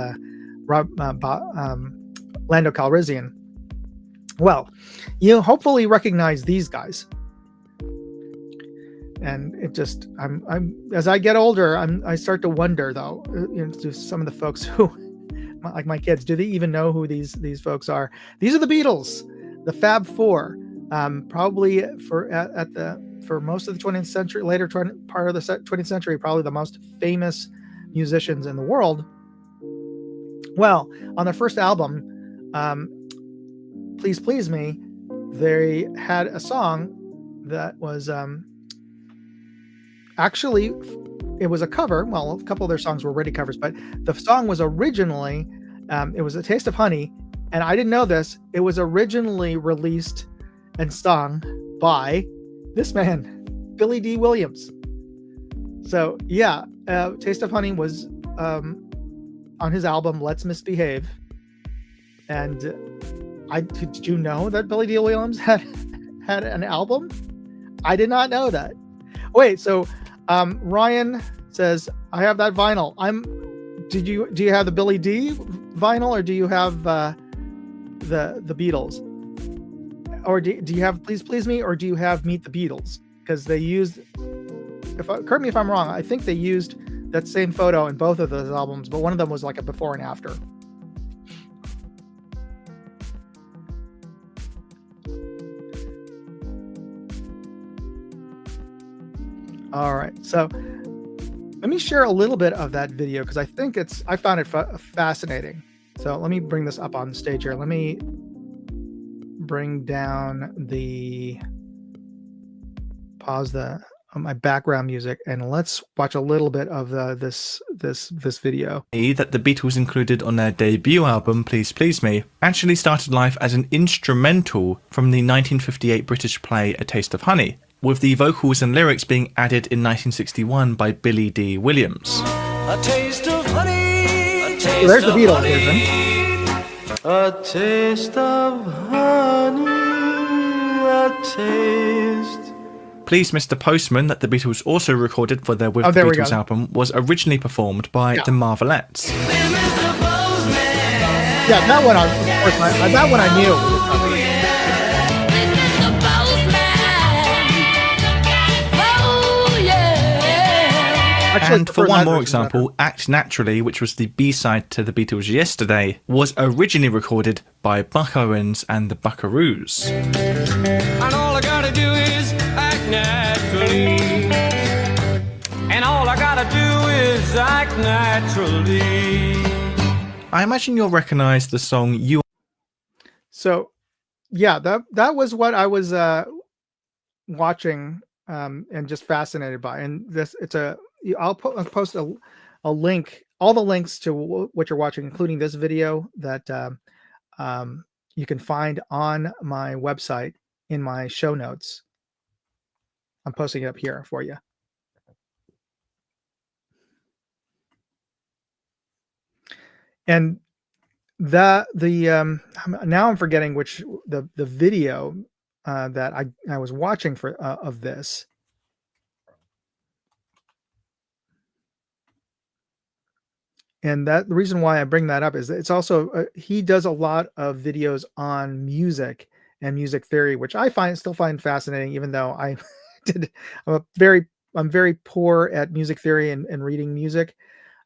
Lando Calrissian. Well, you hopefully recognize these guys. And it just, I'm as I get older, I start to wonder, though, to some of the folks who, like my kids, do they even know who these folks are? These are the Beatles, the Fab Four. Probably for most of the 20th century, part of the 20th century, probably the most famous musicians in the world. Well, on their first album, Please Please Me, they had a song that was actually, it was a cover. Well, a couple of their songs were already covers, but the song was originally, it was A Taste of Honey, and I didn't know this. It was originally released and sung by this man, Billy D. Williams. So yeah, Taste of Honey was on his album Let's Misbehave. And did you know that Billy D. Williams had an album? I did not know that. Wait, so Ryan says, I have that vinyl. Do you have the Billy D vinyl, or do you have the Beatles? Or do you have Please Me, or do you have Meet the Beatles? Because they used, correct me if I'm wrong, I think they used that same photo in both of those albums, but one of them was like a before and after. All right, so let me share a little bit of that video because I found it fascinating. So let me bring this up on stage here. Let me bring down pause my background music, and let's watch a little bit of this video. That the Beatles included on their debut album Please Please Me actually started life as an instrumental from the 1958 British play A Taste of Honey, with the vocals and lyrics being added in 1961 by Billy D. Williams. A taste of honey, a taste There's the Beatles version. A taste of honey, a taste. Please Mr. Postman, that the Beatles also recorded for their With the Beatles album, was originally performed by the Marvelettes. Yeah, that one, of course, that one I knew. And for one more example, Act Naturally, which was the B-side to the Beatles' Yesterday, was originally recorded by Buck Owens and the Buckaroos. And all I gotta do is act naturally. And all I gotta do is act naturally. I imagine you'll recognize the song You. So, yeah, that was what I was watching and just fascinated by. And I'll post a link, all the links to what you're watching, including this video that you can find on my website in my show notes. I'm posting it up here for you. And now I'm forgetting which the video that I was watching for of this. And the reason why I bring that up is that it's also he does a lot of videos on music and music theory, which I still find fascinating, even though I'm very poor at music theory and reading music.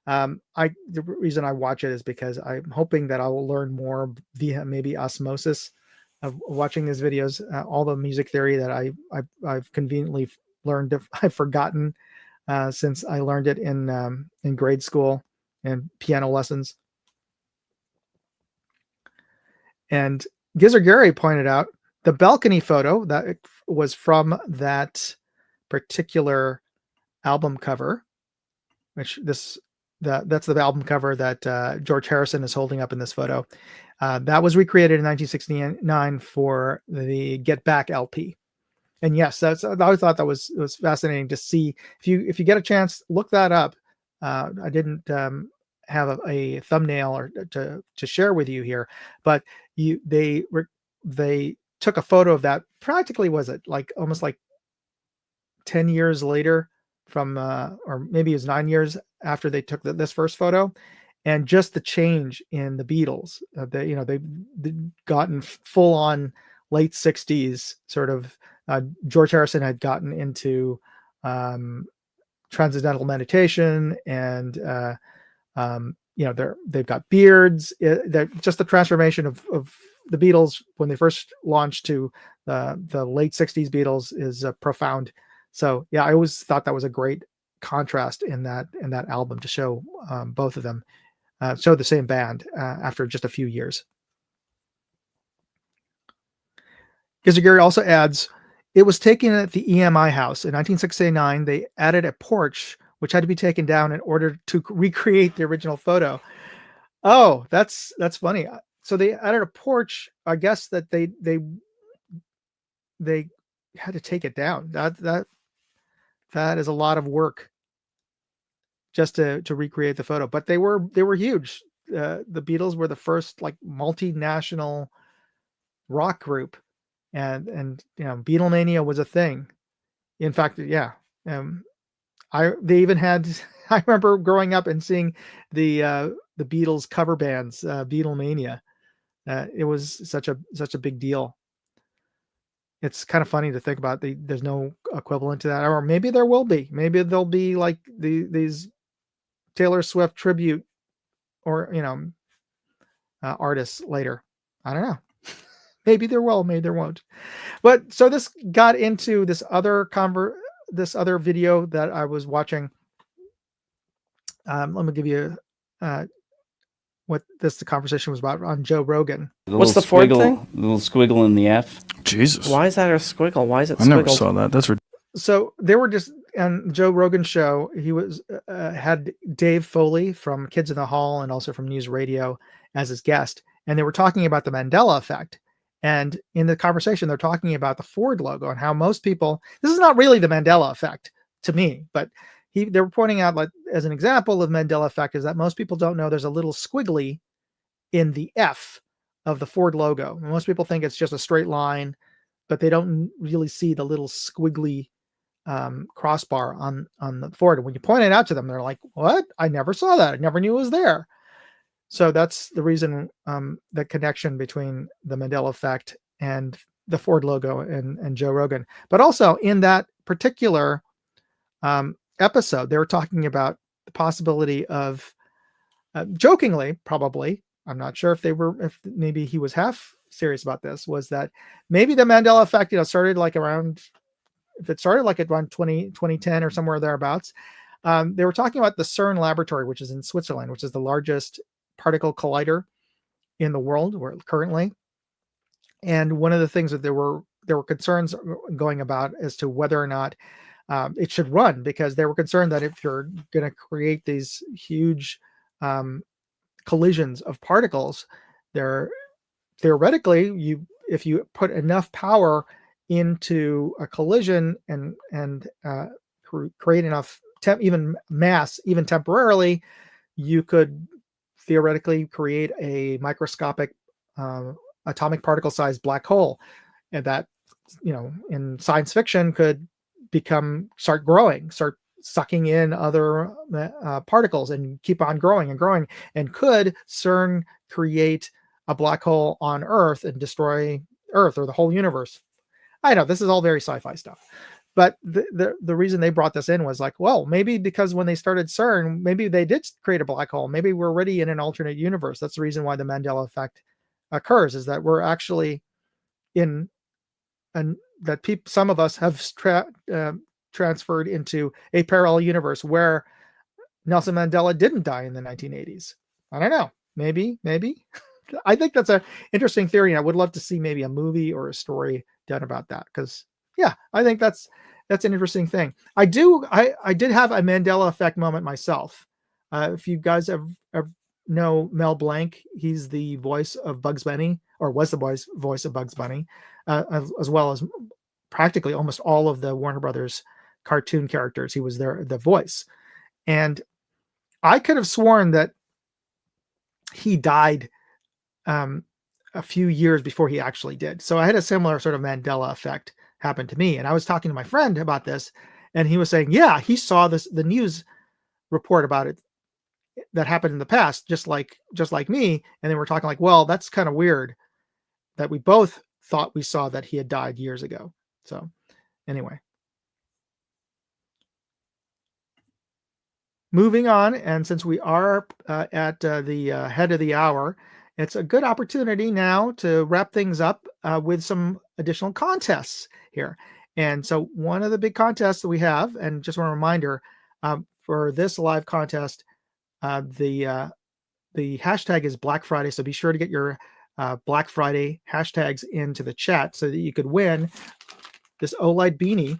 The reason I watch it is because I'm hoping that I will learn more via maybe osmosis of watching these videos. All the music theory that I've conveniently learned, I've forgotten since I learned it in grade school and piano lessons. And Gizzard Gary pointed out the balcony photo that was from that particular album cover, which that's the album cover that George Harrison is holding up in this photo. That was recreated in 1969 for the Get Back LP. And yes, I always thought that was fascinating to see. If you get a chance, look that up. I didn't have a thumbnail or to share with you here, but they took a photo of that. Practically, was it like almost like 10 years later from, or maybe it was 9 years after they took this first photo, and just the change in the Beatles. They've gotten full on late 60s sort of. George Harrison had gotten into transcendental meditation, and they've got beards. Just the transformation of the Beatles when they first launched to the late 60s Beatles is profound. So yeah, I always thought that was a great contrast in that album to show both of them show the same band after just a few years. Gizzard Gary also adds, it was taken at the EMI house in 1969. They added a porch which had to be taken down in order to recreate the original photo. Oh, that's funny. So they added a porch. I guess that they had to take it down. That That is a lot of work just to recreate the photo. But they were huge. The Beatles were the first like multinational rock group, and Beatlemania was a thing. In fact, yeah, they even had. I remember growing up and seeing the Beatles cover bands, Beatlemania. It was such a big deal. It's kind of funny to think about. There's no equivalent to that, or maybe there will be. Maybe there'll be like these Taylor Swift tribute, or artists later. I don't know. Maybe there will, maybe there won't. But so this got into this other video that I was watching. Let me give you what the conversation was about on Joe Rogan. What's the Ford thing? The little squiggle in the F. Jesus. Why is that a squiggle? Why is it I never saw that. That's So they were just on Joe Rogan's show. He was had Dave Foley from Kids in the Hall and also from News Radio as his guest, and they were talking about the Mandela effect. And in the conversation, they're talking about the Ford logo and how most people. This is not really the Mandela effect to me, but they were pointing out, like, as an example of Mandela effect, is that most people don't know there's a little squiggly in the F of the Ford logo. Most people think it's just a straight line, but they don't really see the little squiggly crossbar on the Ford. And when you point it out to them, they're like, "What? I never saw that. I never knew it was there." So that's the reason, the connection between the Mandela effect and the Ford logo and Joe Rogan. But also in that particular episode, they were talking about the possibility of, jokingly, probably, I'm not sure if maybe he was half serious about this, was that maybe the Mandela effect, started like around, if it started like around 2010 or somewhere thereabouts. They were talking about the CERN laboratory, which is in Switzerland, which is the largest particle collider in the world currently. And one of the things that there were concerns going about as to whether or not it should run, because they were concerned that if you're going to create these huge collisions of particles, theoretically, if you put enough power into a collision and create enough even mass, even temporarily, you could theoretically create a microscopic atomic particle sized black hole, and that, in science fiction, could start growing, start sucking in other particles and keep on growing and growing. And could CERN create a black hole on Earth and destroy Earth or the whole universe? I know this is all very sci-fi stuff, but the reason they brought this in was like, well, maybe because when they started CERN, maybe they did create a black hole. Maybe we're already in an alternate universe. That's the reason why the Mandela effect occurs, is that we're actually in some of us have transferred into a parallel universe where Nelson Mandela didn't die in the 1980s. I don't know. Maybe. I think that's an interesting theory, and I would love to see maybe a movie or a story done about that, because I think that's an interesting thing. I did have a Mandela effect moment myself. If you guys ever know Mel Blanc, he's the voice of Bugs Bunny, or was the voice of Bugs Bunny, as well as practically almost all of the Warner Brothers cartoon characters. He was the voice, and I could have sworn that he died a few years before he actually did. So I had a similar sort of Mandela effect happen to me. And I was talking to my friend about this, and he was saying, yeah, he saw the news report about it that happened in the past, just like me. And then we're talking like, well, that's kind of weird that we both thought we saw that he had died years ago. So anyway, moving on. And since we are at the head of the hour, it's a good opportunity now to wrap things up with some additional contests here. And so one of the big contests that we have, and just one reminder, for this live contest, the hashtag is Black Friday. So be sure to get your Black Friday hashtags into the chat so that you could win this Olight beanie.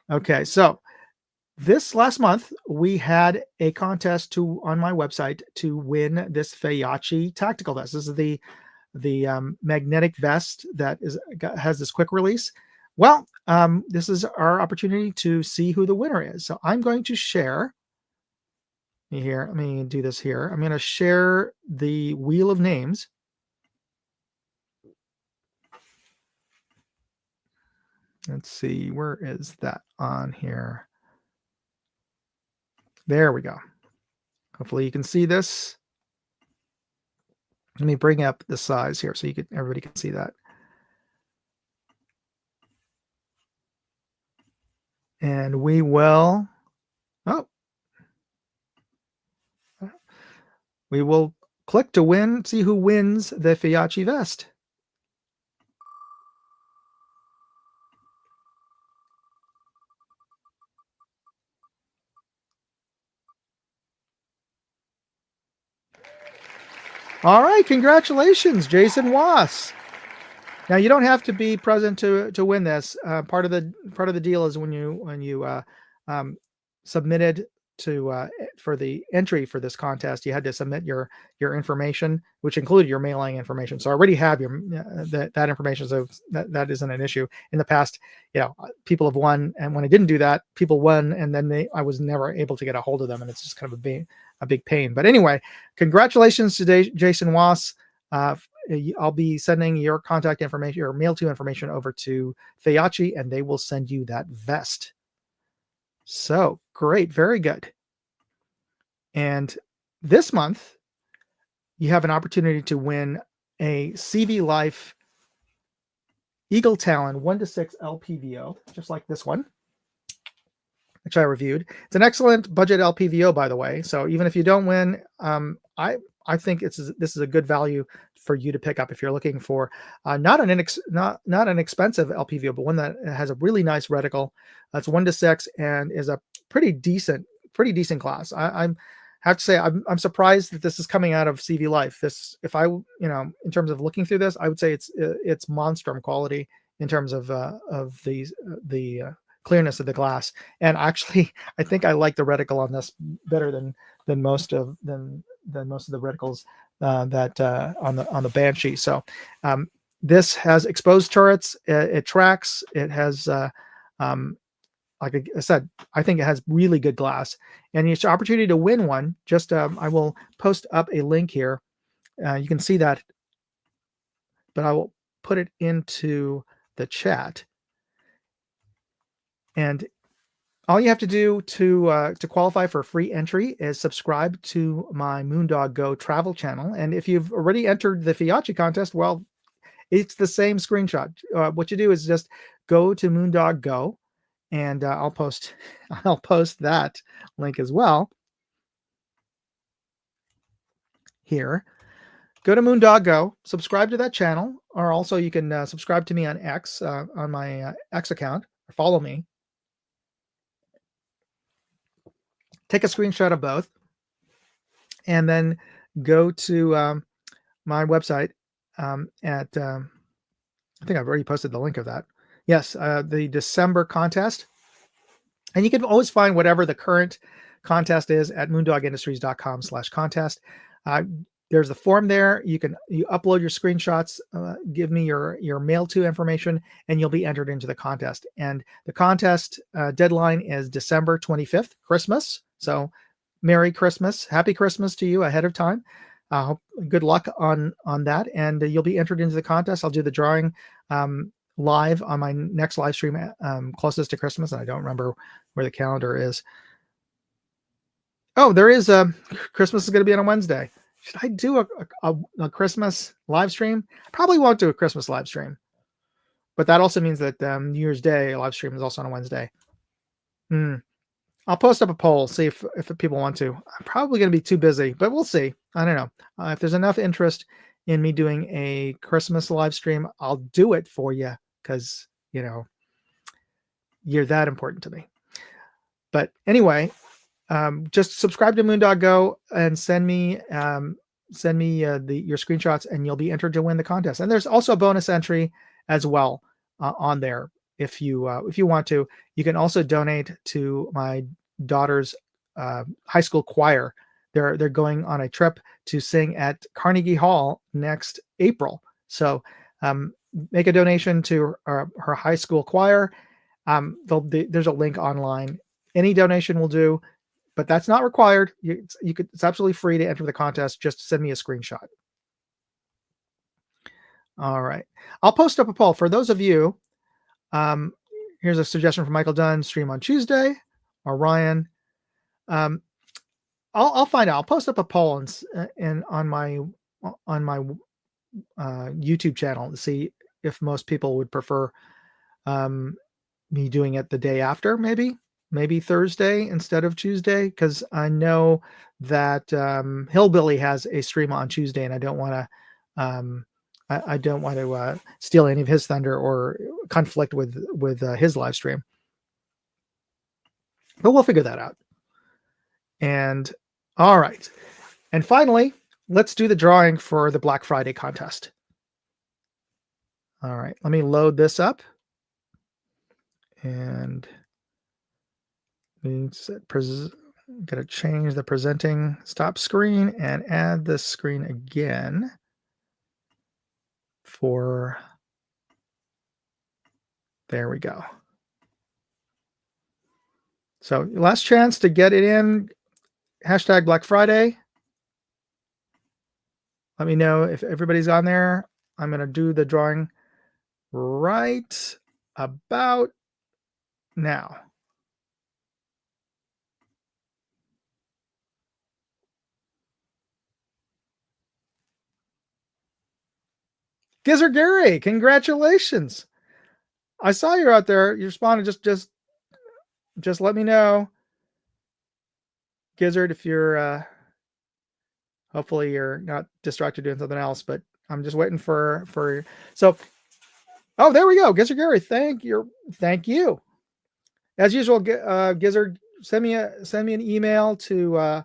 Okay, so this last month, we had a contest on my website to win this Feyachi tactical vest. This is the magnetic vest that has this quick release. Well, this is our opportunity to see who the winner is. So I'm going to share here. Let me do this here. I'm going to share the wheel of names. Let's see, where is that on here? There we go. Hopefully you can see this. Let me bring up the size here so everybody can see that. And we will, we will click to win, see who wins the Fiachi vest. All right, congratulations, Jason Wass. Now you don't have to be present to win this. Part of the deal is when you submitted for the entry for this contest, you had to submit your information, which included your mailing information. So I already have your that information, so that isn't an issue. In the past, people have won, and when I didn't do that, people won, and then I was never able to get a hold of them, and it's just kind of a big pain. But anyway, congratulations to Jason Wass. I'll be sending your contact information, your mail to information over to Fiachi, and they will send you that vest. So great, very good. And this month, you have an opportunity to win a CV Life Eagle Talon 1-6 LPVO, just like this one, which I reviewed. It's an excellent budget LPVO, by the way. So even if you don't win, I think this is a good value for you to pick up if you're looking for not an expensive LPVO, but one that has a really nice reticle. It's 1-6 and is a pretty decent class. I have to say I'm surprised that this is coming out of CV Life. This, if I in terms of looking through this, I would say it's monstrum quality in terms of the clearness of the glass. And actually, I think I like the reticle on this better than most of the reticles that on the Banshee. So this has exposed turrets. It tracks. It has, like I said, I think it has really good glass. And it's an opportunity to win one. Just I will post up a link here. You can see that, but I will put it into the chat. And all you have to do to qualify for free entry is subscribe to my Moondog Go travel channel. And if you've already entered the Fiachi contest, well, it's the same screenshot. What you do is just go to Moondog Go, and I'll post that link as well here. Go to Moondog Go, subscribe to that channel, or also you can subscribe to me on X, on my X account, or follow me. Take a screenshot of both, and then go to my website at, I think I've already posted the link of that. Yes, the December contest. And you can always find whatever the current contest is at moondogindustries.com/contest. There's the form there. You upload your screenshots, give me your mail to information, and you'll be entered into the contest. And the contest deadline is December 25th, Christmas. So Merry Christmas, Happy Christmas to you ahead of time. Good luck on that, and you'll be entered into the contest. I'll do the drawing live on my next live stream closest to Christmas, and I don't remember where the calendar is. Oh, there is Christmas is going to be on a Wednesday. Should I do a Christmas live stream? I probably won't do a Christmas live stream, but that also means that New Year's Day live stream is also on a Wednesday. I'll post up a poll, see if people want to. I'm probably going to be too busy, but we'll see. I don't know. If there's enough interest in me doing a Christmas live stream, I'll do it for you because, you're that important to me. But anyway, just subscribe to Moondog Go and send me your screenshots, and you'll be entered to win the contest. And there's also a bonus entry as well on there. If you want to. You can also donate to my daughter's high school choir. They're going on a trip to sing at Carnegie Hall next April. So make a donation to her high school choir, There's a link online. Any donation will do, but that's not required. It's absolutely free to enter the contest. Just send me a screenshot. All right. I'll post up a poll for those of you. Here's a suggestion from Michael Dunn: stream on Tuesday. Or Ryan. I'll find out. I'll post up a poll on my YouTube channel to see if most people would prefer me doing it the day after, maybe Thursday instead of Tuesday, because I know that Hillbilly has a stream on Tuesday, and I don't want to steal any of his thunder or conflict with his live stream. But we'll figure that out. And all right. And finally, let's do the drawing for the Black Friday contest. All right. Let me load this up. And got to change the presenting stop screen and add this screen again there we go. So last chance to get it in, hashtag Black Friday. Let me know if everybody's on there. I'm going to do the drawing right about now. Gizzard Gary, congratulations. I saw you out there. You responded. Just let me know, Gizzard, if you're hopefully you're not distracted doing something else, but I'm just waiting for so oh, there we go. Gizzard Gary, thank you. As usual, Gizzard, send me an email to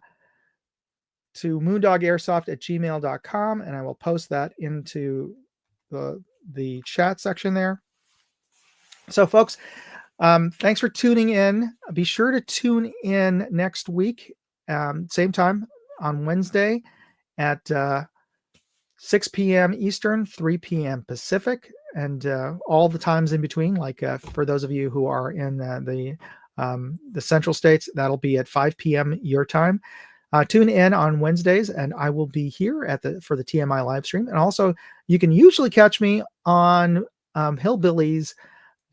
moondogairsoft@gmail.com, and I will post that into the chat section there. So folks, thanks for tuning in. Be sure to tune in next week, same time on Wednesday at 6 p.m. Eastern, 3 p.m. Pacific, and all the times in between. Like for those of you who are in the Central States, that'll be at 5 p.m. your time. Tune in on Wednesdays, and I will be here for the TMI live stream. And also, you can usually catch me on Hillbilly's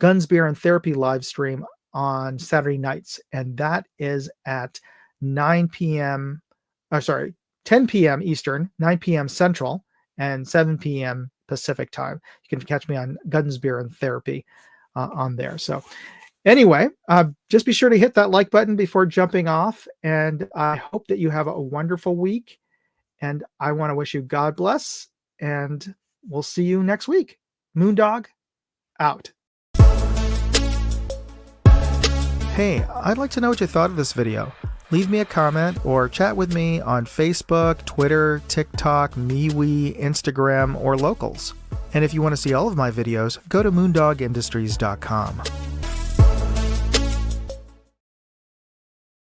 Guns, Beer, and Therapy live stream on Saturday nights, and that is at 10 p.m. Eastern, 9 p.m. Central, and 7 p.m. Pacific time. You can catch me on Guns, Beer, and Therapy on there. So anyway, just be sure to hit that like button before jumping off, and I hope that you have a wonderful week, and I want to wish you God bless, and we'll see you next week. Moondog, out. Hey, I'd like to know what you thought of this video. Leave me a comment or chat with me on Facebook, Twitter, TikTok, MeWe, Instagram, or Locals. And if you want to see all of my videos, go to moondogindustries.com.